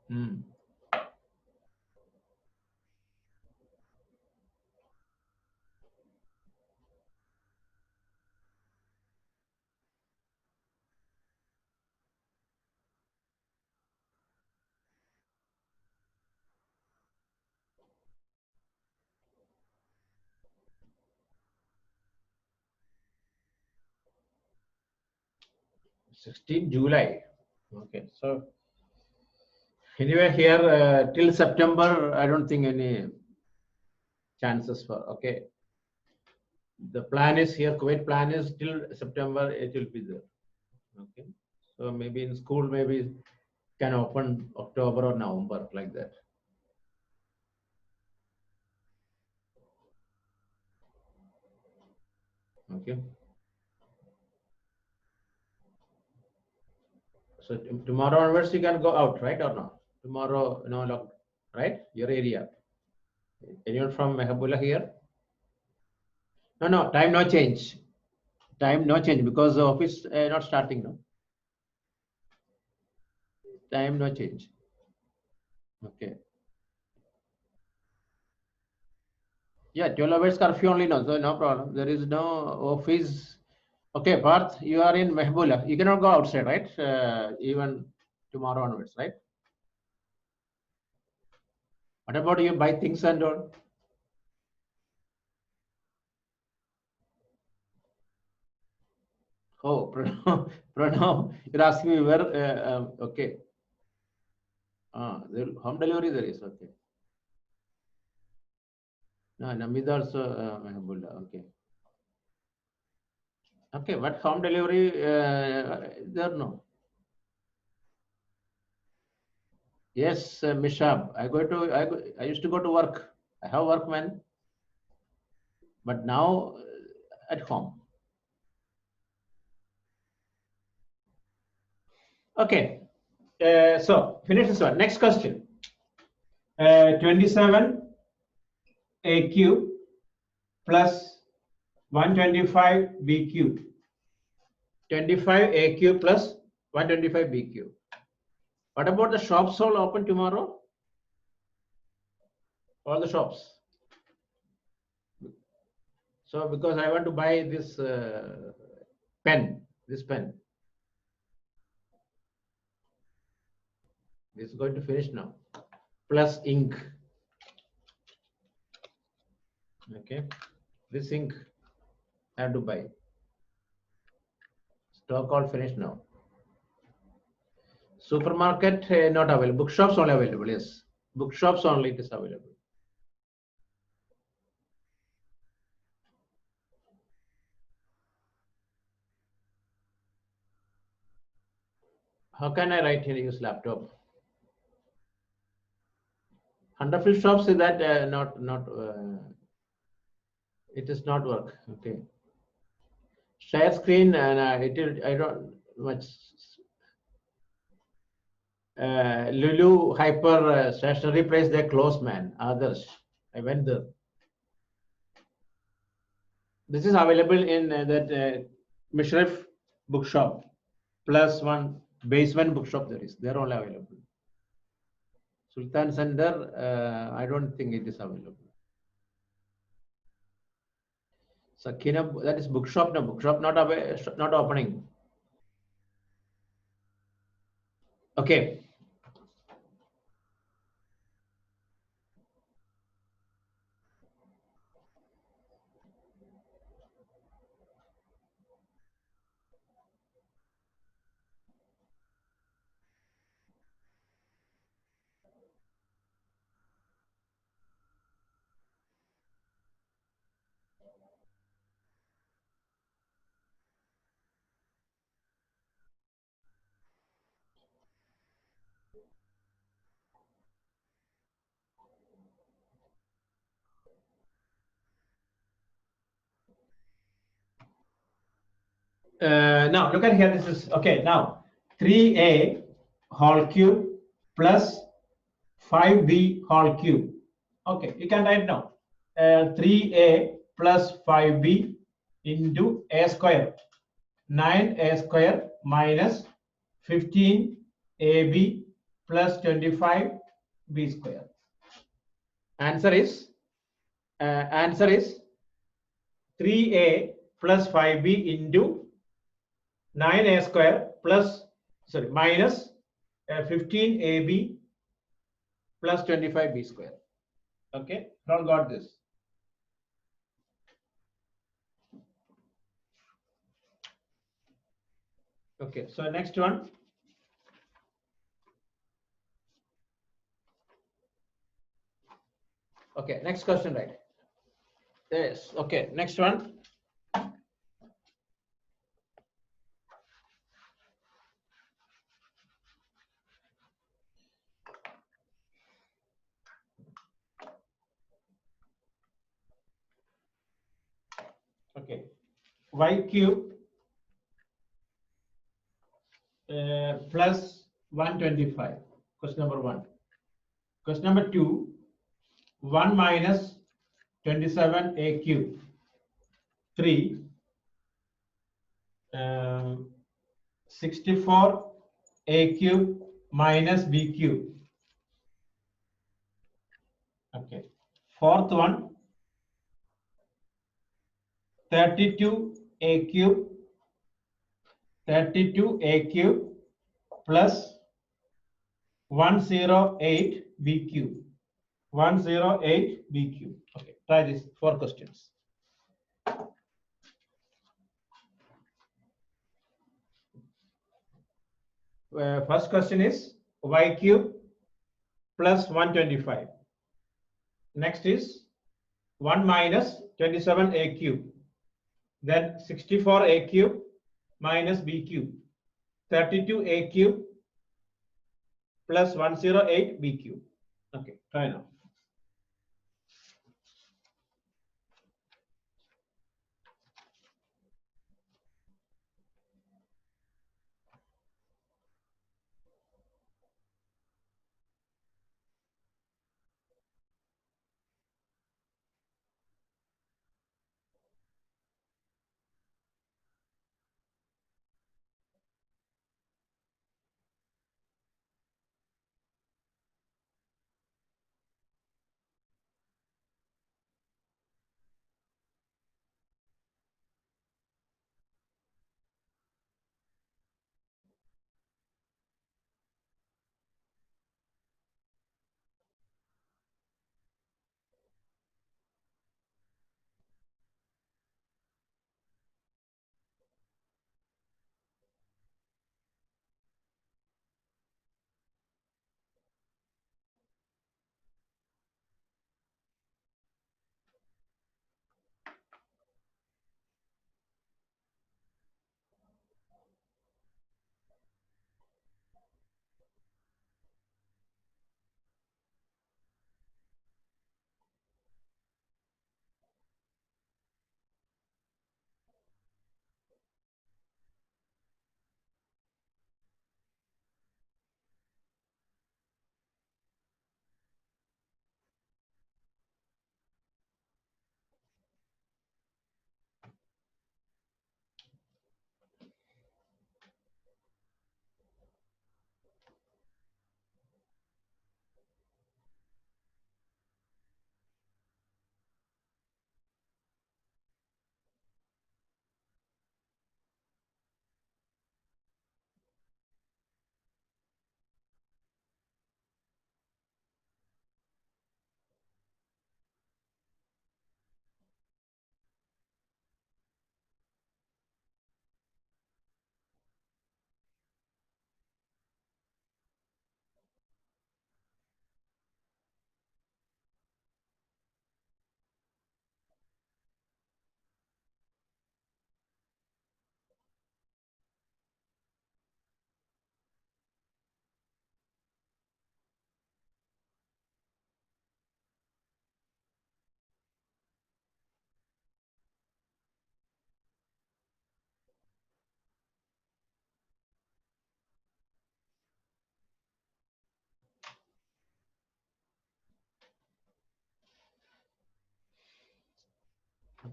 Hmm. July. Okay, so anyway, here till September, I don't think any chances for. Okay, the plan is here. Kuwait plan is till September. It will be there. Okay, so maybe in school, maybe can open October or November like that. Okay. So tomorrow onwards you can go out, right or not? Tomorrow, no, right? Your area. Anyone from Mehabullah here? No, time no change. Time no change because the office not starting, no? Time no change. Okay. Yeah, 12 hours curfew only, no, so no problem. There is no office. Okay, Parth, you are in Mehabullah. You cannot go outside, right? Even tomorrow onwards, right? What about you buy things and all? Oh, Pranav, you're asking me where? Okay. There, home delivery there is, okay. No, Namida also Mehabullah, okay. Okay, but home delivery there no. Yes, Mishab. I used to go to work. I have workman, but now at home. Okay. So finish this one. Next question. 27 A cube plus 125 B cube. 25 A cube plus 125 B cube. What about the shops all open tomorrow? All the shops. So because I want to buy this pen, this pen. This is going to finish now. Plus ink. Okay. This ink I have to buy. Stock all finished now. Supermarket not available. Bookshops only available. Yes. Bookshops only it is available. How can I write here use laptop? Hunterfield shops is that not it does not work. Okay. Share screen and it will I don't much. Lulu Hyper Stationery Place, they closed, man. Others, I went there. This is available in that Mishrif bookshop, plus one basement bookshop there is. They're all available. Sultan Center, I don't think it is available. Sakina, that is bookshop, no bookshop, not opening. Okay. Now look at here. This is okay. Now 3a whole cube plus 5b whole cube. Okay, you can write now 3a plus 5b into a square, 9a square minus 15ab plus 25b square. Answer is 3a plus 5b into 9a square plus minus 15ab plus 25b square. Okay, all got this. Okay, so next one. Okay, next question, right? Yes, okay, next one. Okay, y cube plus 125. Question number 1. Question number 2, 1 minus 27a cube. 3, 64a cube minus b cube. Okay. Fourth one, 32a cube plus 108b cube. 108b cube. Okay, try this 4 questions. First question is y cube plus 125. Next is 1 minus 27a cube. Then 64a cube minus b cube. 32a cube plus 108b cube. Okay, try now.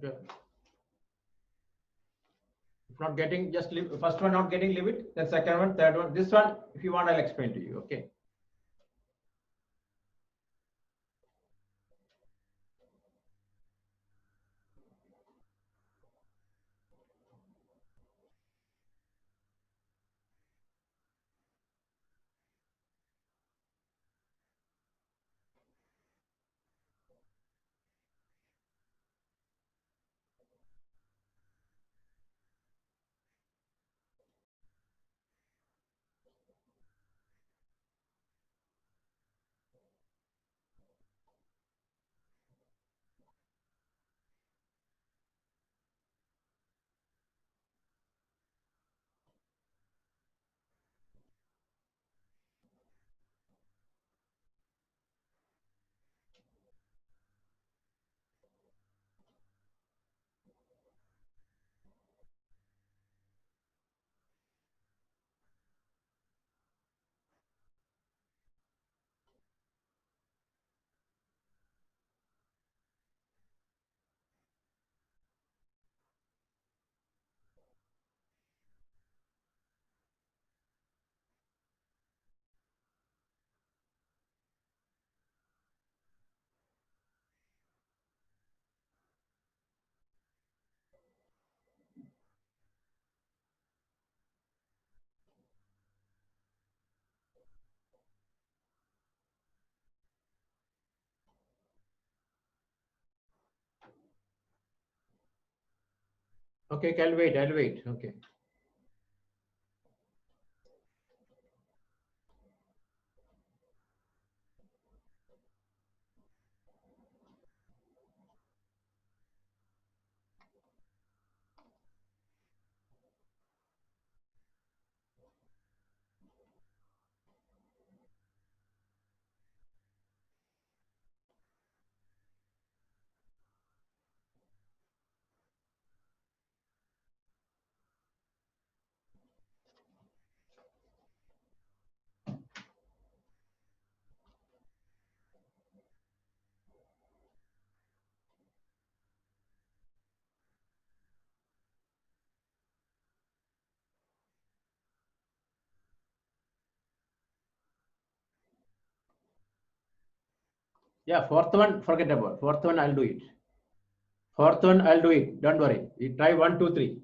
Okay. If not getting, just leave first one not getting, leave it. Then second one, third one. This one, if you want, I'll explain to you. Okay. Okay, I'll wait. I'll wait. Okay. Yeah, fourth one, forget about. Fourth one, I'll do it. Fourth one, I'll do it. Don't worry. You try 1, 2, 3.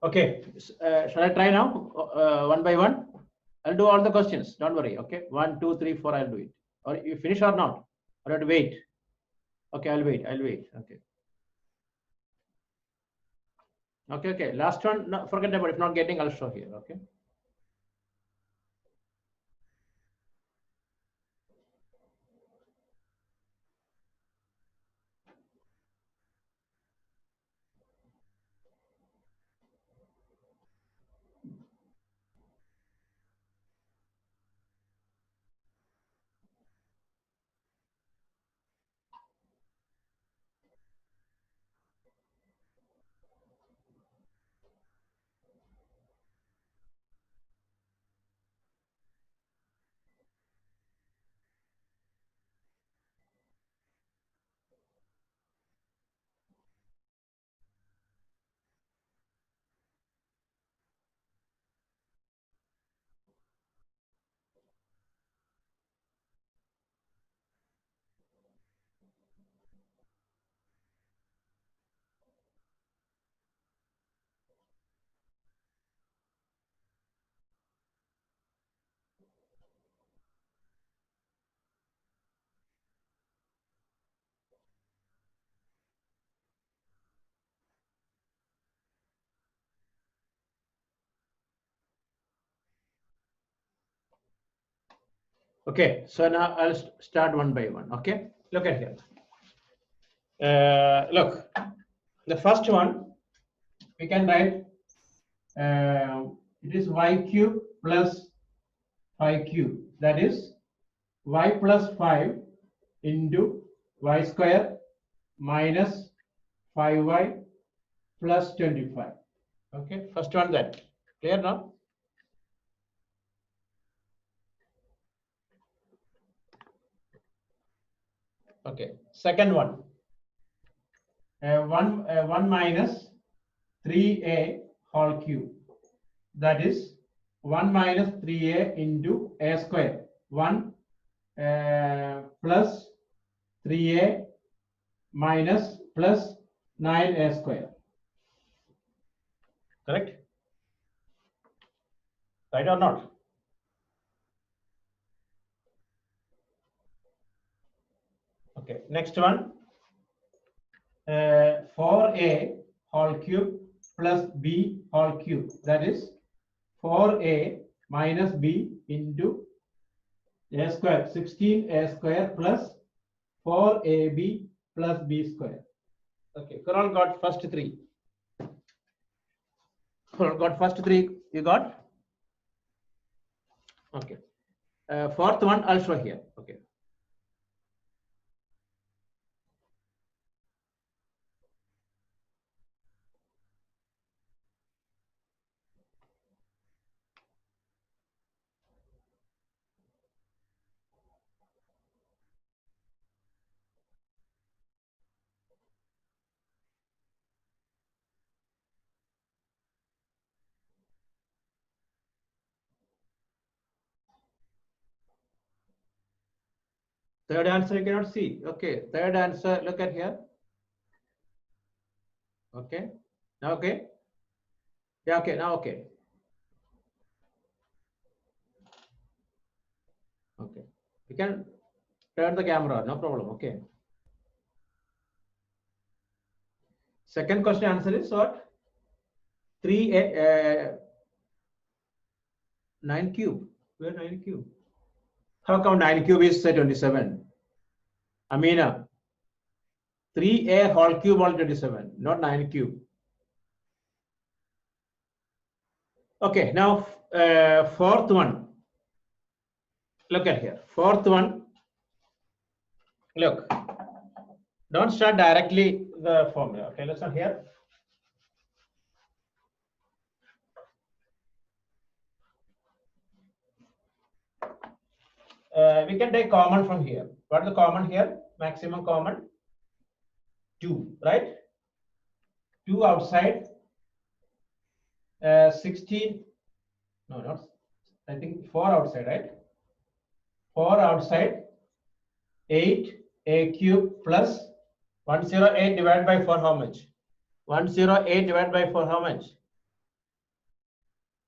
Okay. Shall I try now? One by one? I'll do all the questions. Don't worry. Okay. 1, 2, 3, 4. I'll do it. Or you finish or not? Or you have to wait? Okay. I'll wait. I'll wait. Okay. Okay. Okay. Last one. No, forget about it. If not getting, I'll show here. Okay. Okay, so now I'll start one by one. Okay, look at here. Look, the first one we can write it is y cube plus 5 cube. That is y plus 5 into y square minus 5y plus 25. Okay, first one that. Clear now? Okay, second one. 1 minus 3a whole cube. That is 1 minus 3a into a square. 1 plus 3a minus plus 9a square. Correct? Right or not? Okay, next one. 4a whole cube plus b whole cube. That is 4a minus b into a square. 16a square plus 4ab plus b square. Okay, Kunal got first three. Kunal got first three. You got? Okay. Fourth one I'll show here. Okay. Third answer you cannot see. Okay. Third answer, look at here. Okay. Now okay. Yeah, okay. Now okay. Okay. You can turn the camera, no problem. Okay. Second question answer is what? 9 cube. Where 9 cube? How come 9 cube is 27? Amina. 3a whole cube all 27, not 9 cube. Okay, now fourth one. Look at here. Fourth one. Look. Don't start directly the formula. Okay, listen here. We can take common from here. What is the common here? Maximum common 2, right? 2 outside. 16. No, not. I think 4 outside, right? 4 outside. 8a cube plus 108 divided by 4 how much? 108 divided by 4 how much?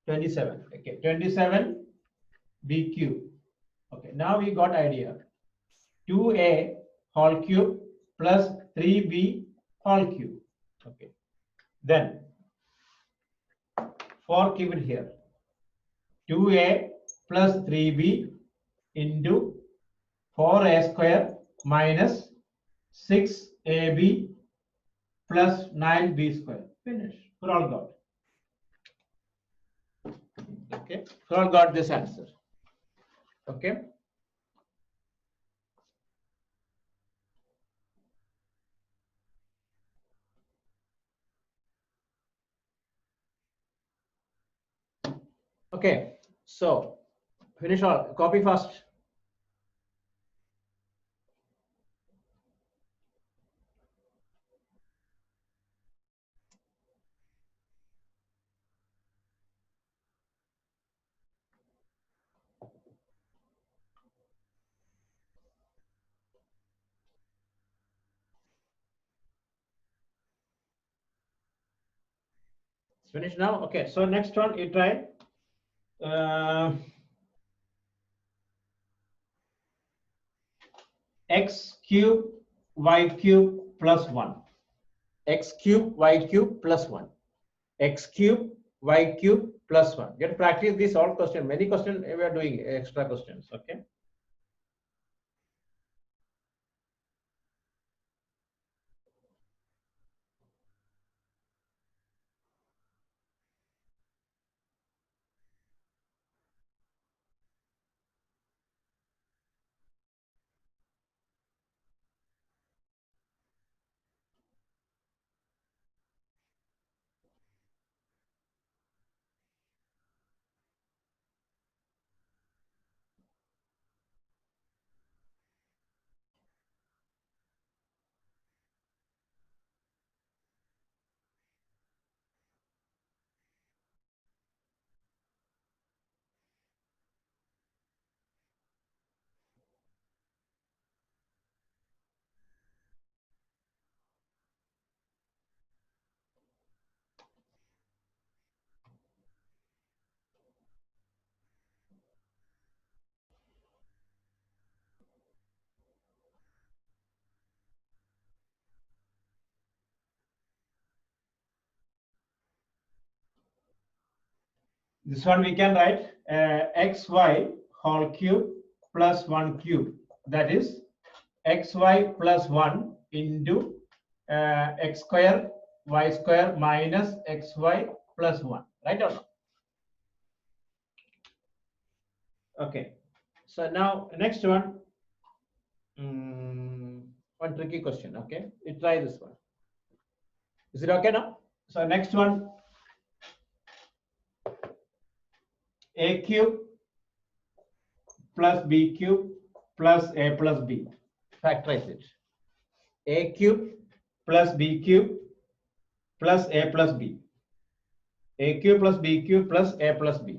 27. Okay, 27 b cube. Okay, now we got idea. 2a whole cube plus 3b whole cube. Okay, then 4 keep it here. 2a plus 3b into 4a square minus 6ab plus 9b square. Finish. We all got. Okay, we all got this answer. Okay. Okay, so finish all. Copy first. It's finished now. Okay, so next one you try. X cube y cube plus 1. X cube y cube plus 1. X cube y cube plus 1. Get practice this all question. Many questions we are doing extra questions. Okay. This one we can write xy whole cube plus 1 cube. That is xy plus 1 into x square y square minus xy plus 1. Right or no? Okay. So now next one. One tricky question. Okay. You try this one. Is it okay now? So next one. A cube plus b cube plus a plus b. Factorize it. A cube plus b cube plus a plus b. A cube plus b cube plus a plus b.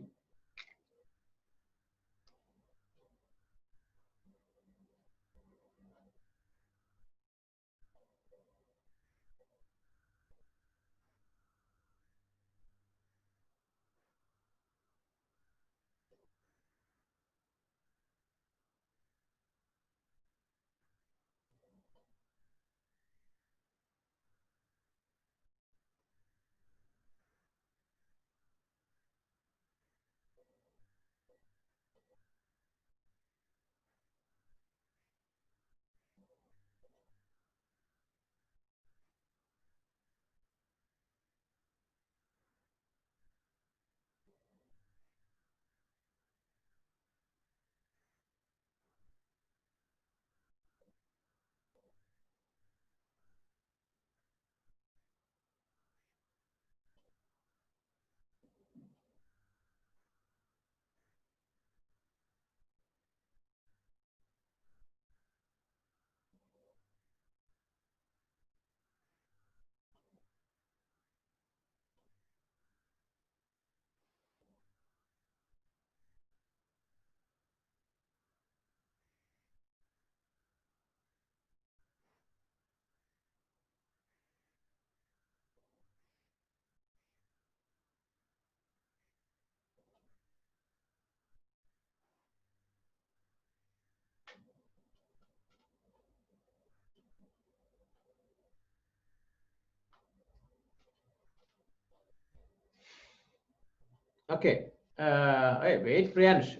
Okay. Hey, wait, Priyansh.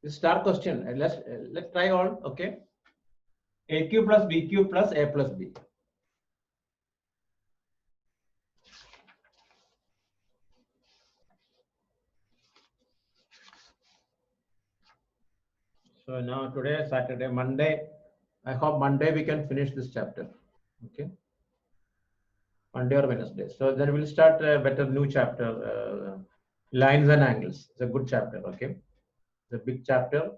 This is star question. Let's try all. Okay. A cube plus b cube plus a plus b. So now today, Saturday, Monday. I hope Monday we can finish this chapter. Okay. Monday or Wednesday. So then we'll start a better new chapter, lines and angles. It's a good chapter. Okay. It's a big chapter,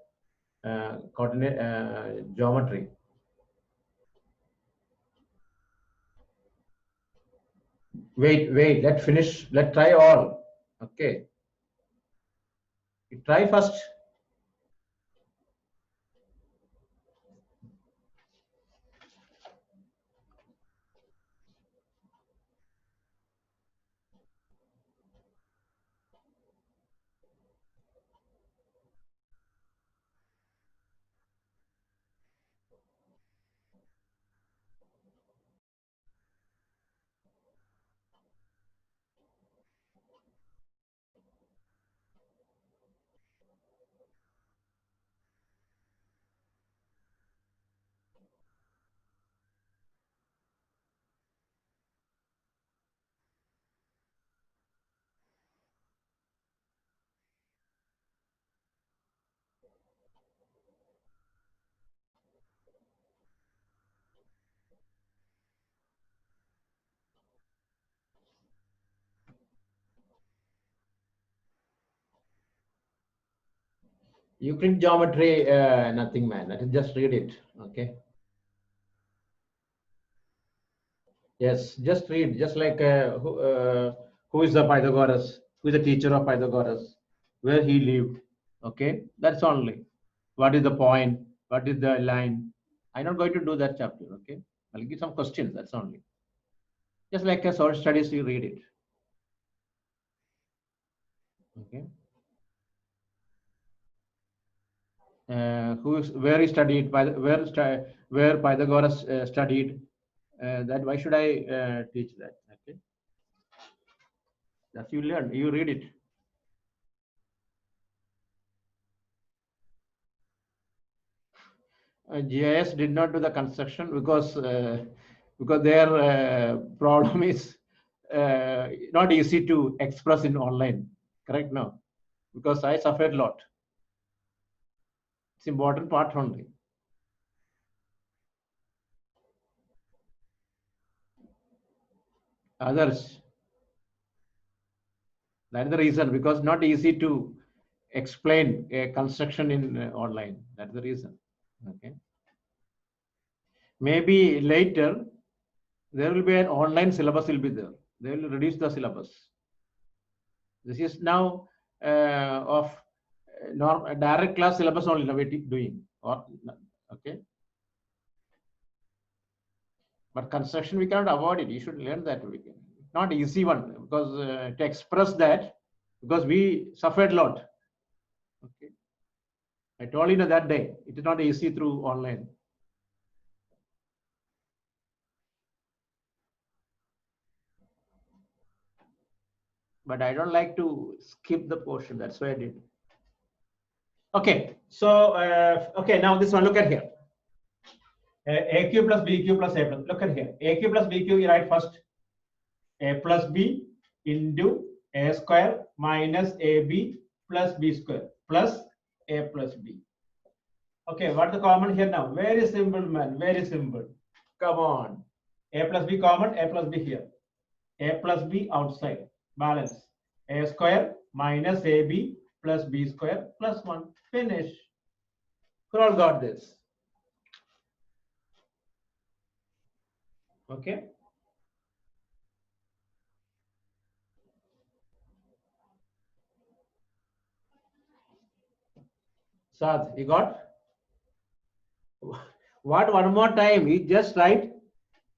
coordinate geometry. Wait. Let's finish. Let's try all. Okay. You try first. Euclid geometry, nothing, man. Just read it. Okay. Yes, just read. Just like who is the Pythagoras? Who is the teacher of Pythagoras? Where he lived? Okay, that's only. What is the point? What is the line? I'm not going to do that chapter. Okay, I'll give some questions. That's only. Just like a social studies, you read it. Okay. Where he studied? Where Pythagoras studied? That why should I teach that? Okay. That you learn. You read it. GIS did not do the construction because their problem is not easy to express in online. Correct? No, because I suffered a lot. It's important part only. Others. That's the reason, because not easy to explain a construction in online. That's the reason. Okay. Maybe later there will be an online syllabus will be there. They will reduce the syllabus. This is now of direct class syllabus only now we're doing. Or, okay. But construction we cannot avoid it. You should learn that. We can. Not easy one, because to express that, because we suffered a lot. Okay. I told you that day, it is not easy through online. But I don't like to skip the portion. That's why I did. Okay. So, okay, now this one, look at here. AQ plus BQ plus A plus, look at here. AQ plus BQ, you write first. A plus B into A square minus AB plus B square plus A plus B. Okay, what the common here now? Very simple, man. Very simple. Come on. A plus B common, A plus B here. A plus B outside. Balance. A square minus AB plus B square plus 1. Finish. We all got this. Okay. Sad, you got? What, one more time? You just write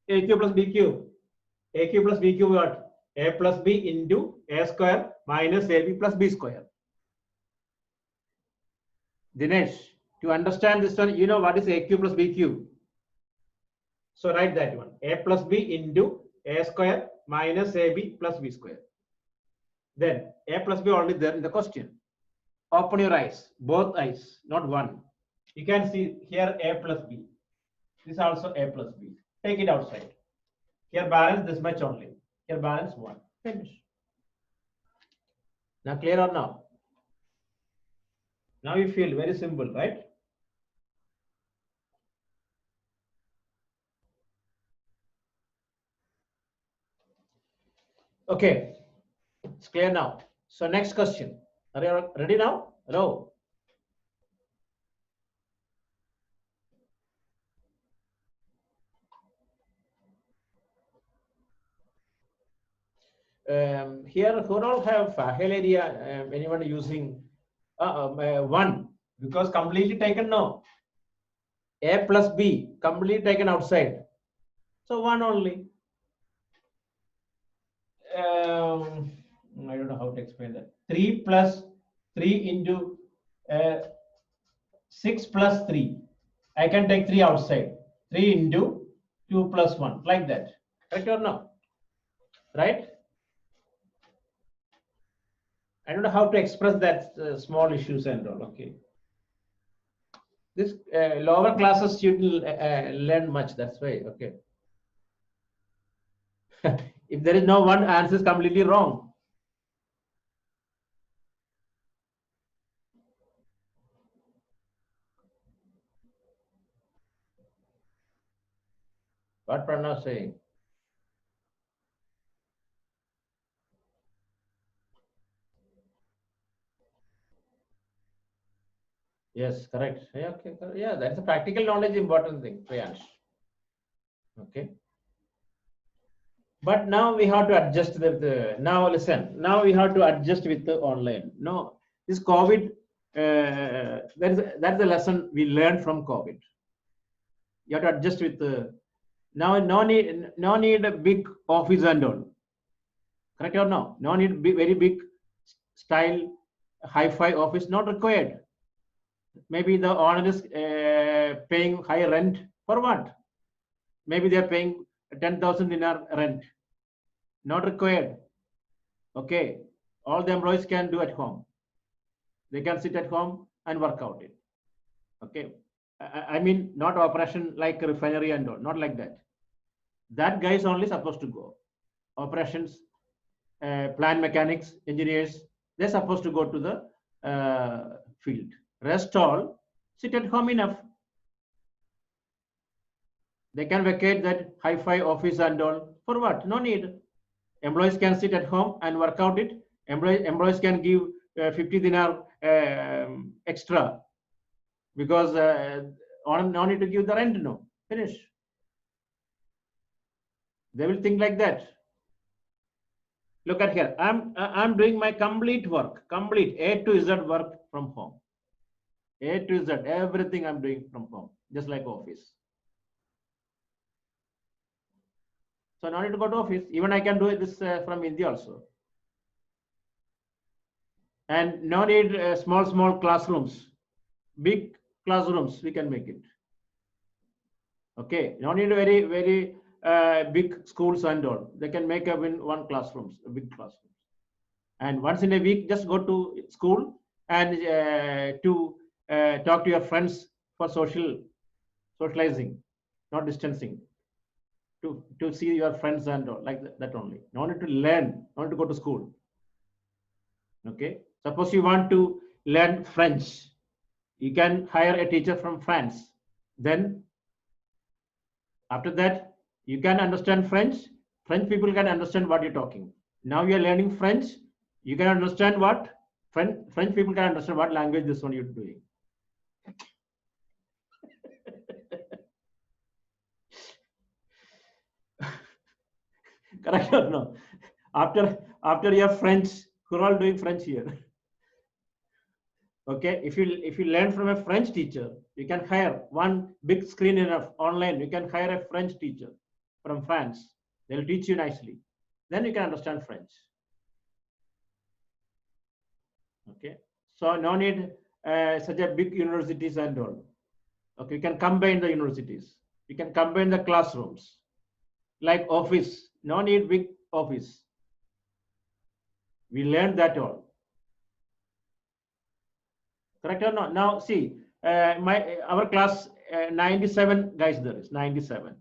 AQ plus BQ. AQ plus BQ what? A plus B into A square minus AB plus B square. Dinesh, to understand this one, you know what is AQ plus BQ? So write that one. A plus B into A square minus AB plus B square. Then A plus B only there in the question. Open your eyes, both eyes, not one. You can see here A plus B. This also A plus B. Take it outside. Here balance this much only. Here balance 1. Finish. Now clear or no? Now you feel very simple, right? Okay, it's clear now. So next question. Are you ready now? Hello. Here, who all have Fahel area? Anyone using 1? Because completely taken, no. A plus B, completely taken outside. So 1 only. I don't know how to explain that. 3 plus 3 into 6 plus 3. I can take 3 outside. 3 into 2 plus 1, like that. Correct or no? Right? I don't know how to express that small issues and all. Okay. This lower classes student learn much. That's why. Okay. If there is no one, answer is completely wrong. What Pranav is saying? Yes, correct. Yeah, okay. Yeah, that's a practical knowledge, important thing, Priyansh. Okay. But now we have to adjust with the, now listen, now we have to adjust with the online. No, this COVID, that's the lesson we learned from COVID. You have to adjust with the, now no need a big office and all. Correct or no? No need very big style hi-fi office, not required. Maybe the owner is paying high rent for what? Maybe they are paying 10,000 dinar rent. Not required. Okay. All the employees can do at home. They can sit at home and work out it. Okay. I mean, not operation like a refinery and all, not like that. That guy is only supposed to go. Operations, plant mechanics, engineers, they're supposed to go to the field. Rest all sit at home enough. They can vacate that hi-fi office and all. For what? No need. Employees can sit at home and work out it. Employees can give 50 dinar extra because no need to give the rent. No, finish. They will think like that. Look at here. I'm doing my complete work, complete A to Z work from home. A to Z, everything I'm doing from home, just like office. So no need to go to office. Even I can do this from India also. And no need small classrooms. Big classrooms, we can make it. Okay, no need very big schools and all. They can make up in one classrooms, big classrooms. And once in a week, just go to school and to talk to your friends for socializing, not distancing. To see your friends and all, like that only. No need to learn, no need to go to school. Okay. Suppose you want to learn French, you can hire a teacher from France. Then after that, you can understand French. French people can understand what you're talking. Now you're learning French. You can understand what French people can understand what language this one you're doing. Correct or no? After you have French, who are all doing French here? Okay, if you learn from a French teacher, you can hire one big screen enough online. You can hire a French teacher from France. They'll teach you nicely. Then you can understand French. Okay, so no need such a big universities and all. Okay, you can combine the universities. You can combine the classrooms, like office. No need big office. We learned that all. Correct or not? Now see, our class 97 guys there is 97.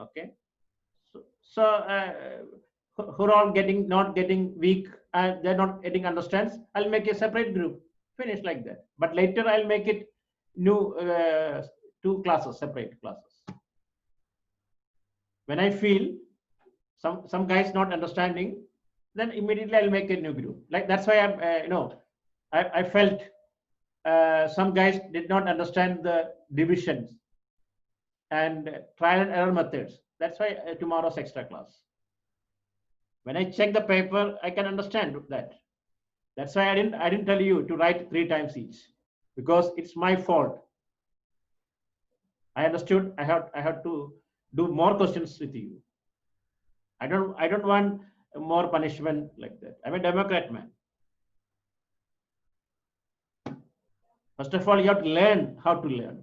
Okay, so who are all not getting weak and they're not getting understands. I'll make a separate group. Finish like that. But later I'll make it new two classes, separate classes. When I feel some guys not understanding, then immediately I'll make a new group. Like that's why I felt some guys did not understand the divisions and trial and error methods. That's why tomorrow's extra class. When I check the paper, I can understand that. That's why I didn't tell you to write 3 times each, because it's my fault. I understood. I have to do more questions with you. I don't want more punishment like that. I'm a Democrat man. First of all, you have to learn how to learn.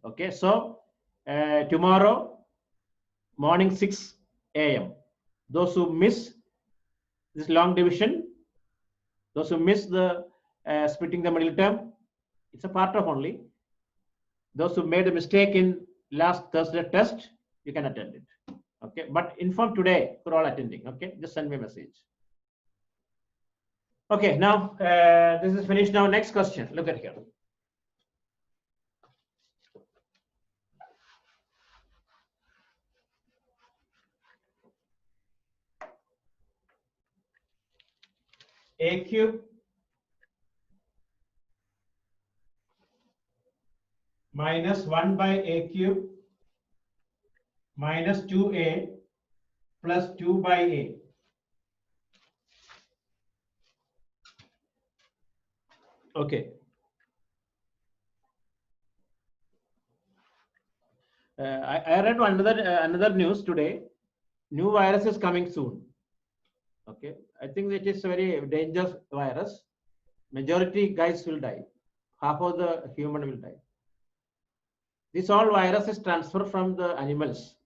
Okay, so tomorrow morning 6 a.m. Those who miss this long division, those who miss the splitting the middle term, it's a part of only. Those who made a mistake in last Thursday test, you can attend it. Okay, but inform today for all attending. Okay, just send me a message. Okay, now this is finished. Now next question. Look at here. A cube minus 1 by a cube minus 2a plus 2 by a. Okay. I read another news today. New virus is coming soon. Okay, I think it is a very dangerous virus. Majority guys will die. Half of the human will die. This all virus is transferred from the animals.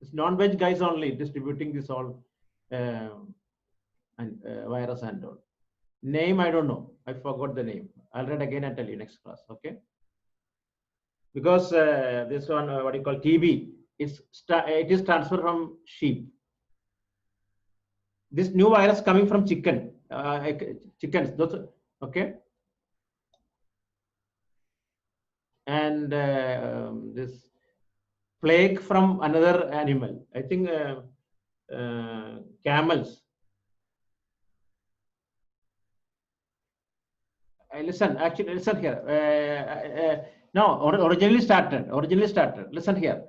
It's non-veg guys only distributing this all virus and all. Name I don't know. I forgot the name. I'll read again and tell you next class. Okay. because this one, what you call TB, it is transferred from sheep. This new virus coming from chickens. Those, okay. And this plague from another animal. I think camels. Listen, actually, listen here. No, originally started. Listen here.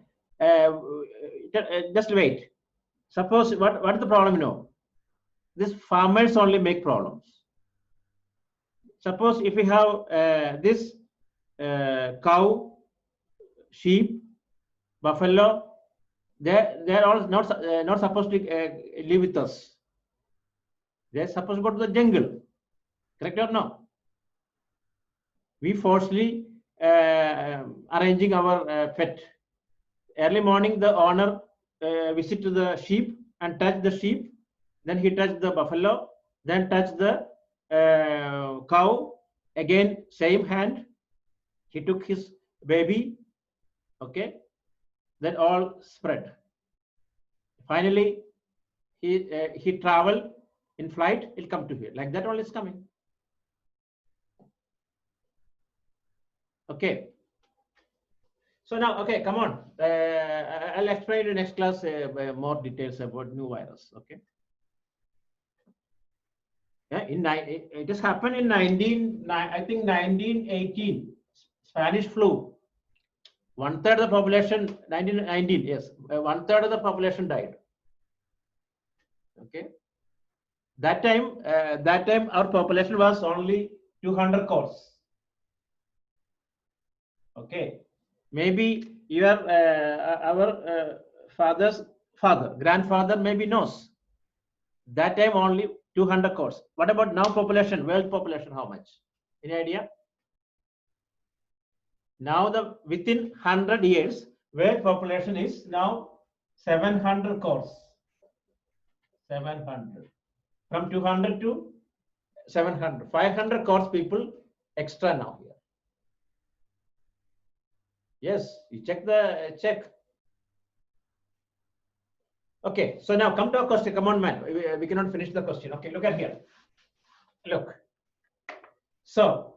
Just wait. Suppose what is the problem? You know, these farmers only make problems. Suppose if we have this cow, sheep, buffalo, they're all not supposed to live with us. They're supposed to go to the jungle. Correct or no? We forcefully arranging our pet. Early morning, the owner visit to the sheep and touch the sheep. Then he touched the buffalo. Then touch the cow. Again, same hand. He took his baby. Okay. Then all spread. Finally, he travel in flight. He'll come to here. Like that, all is coming. Okay. So now, okay, come on. I'll explain in next class more details about new virus. Okay. Yeah, it has happened in 1918, Spanish flu. 1/3 of the population, 1919, yes, 1/3 of the population died. Okay. That time our population was only 200 crores. Okay, maybe our father's father, grandfather maybe knows. That time only 200 crores. What about now population, world population, how much? Any idea? Now within 100 years, world population is now 700 crores. 700. From 200 to 700. 500 crores people extra now here. Yes, you check. Okay, so now come to a question. Come on, man. We cannot finish the question. Okay, look at here. Look. So,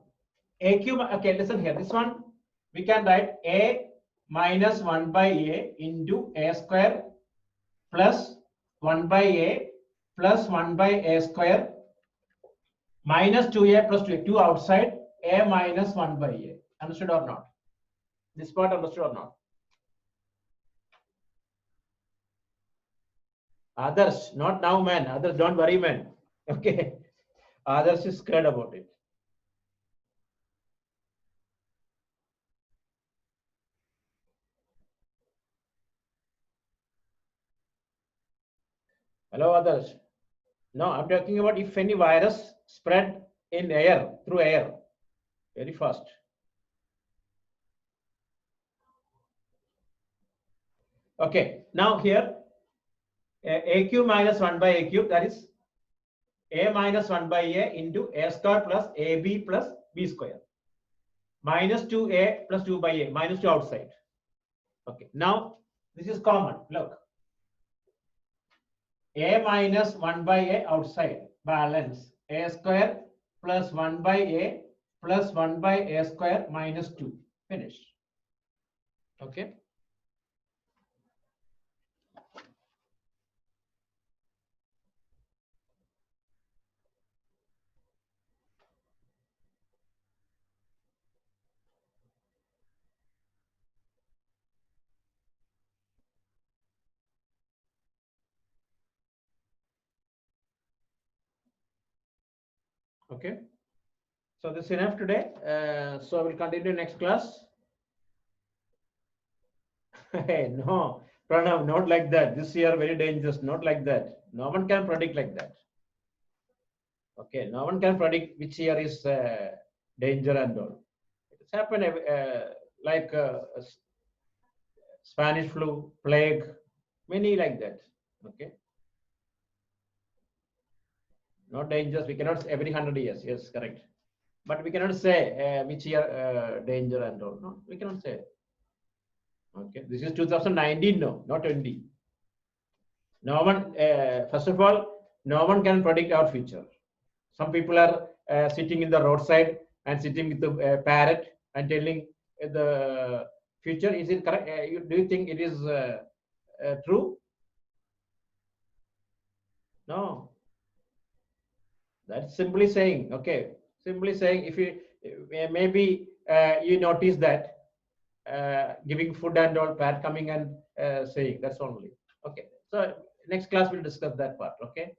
AQ, okay, listen here. This one, we can write A minus 1 by A into A square plus 1 by A plus 1 by A square minus 2A plus 2A. 2 outside, A minus 1 by A. Understood or not? This part understood or not? Others, not now, man. Others, don't worry, man. Okay. Others is scared about it. Hello, others. No, I'm talking about if any virus spread in air, through air, very fast. Okay, now here, AQ minus 1 by AQ, that is A minus 1 by A into A square plus AB plus B square. Minus 2A plus 2 by A, minus 2 outside. Okay, now this is common. Look. A minus 1 by A outside, balance. A square plus 1 by A plus 1 by A square minus 2. Finish. Okay. Okay. So this is enough today. So I will continue next class. Hey, no, Pranav, not like that. This year very dangerous. Not like that. No one can predict like that. Okay, no one can predict which year is danger and all. It's happened like Spanish flu, plague, many like that. Okay. Not dangerous. We cannot every 100 years. Yes, correct. But we cannot say which year danger and all. No, we cannot say. Okay, this is 2019 no, not 20. No one, first of all, no one can predict our future. Some people are sitting in the roadside and sitting with the parrot and telling the future. Is it correct? Do you think it is true? No. That's simply saying, okay, simply saying if you maybe you notice that giving food and all, parrot coming and saying, that's only. Okay, so next class we'll discuss that part. Okay.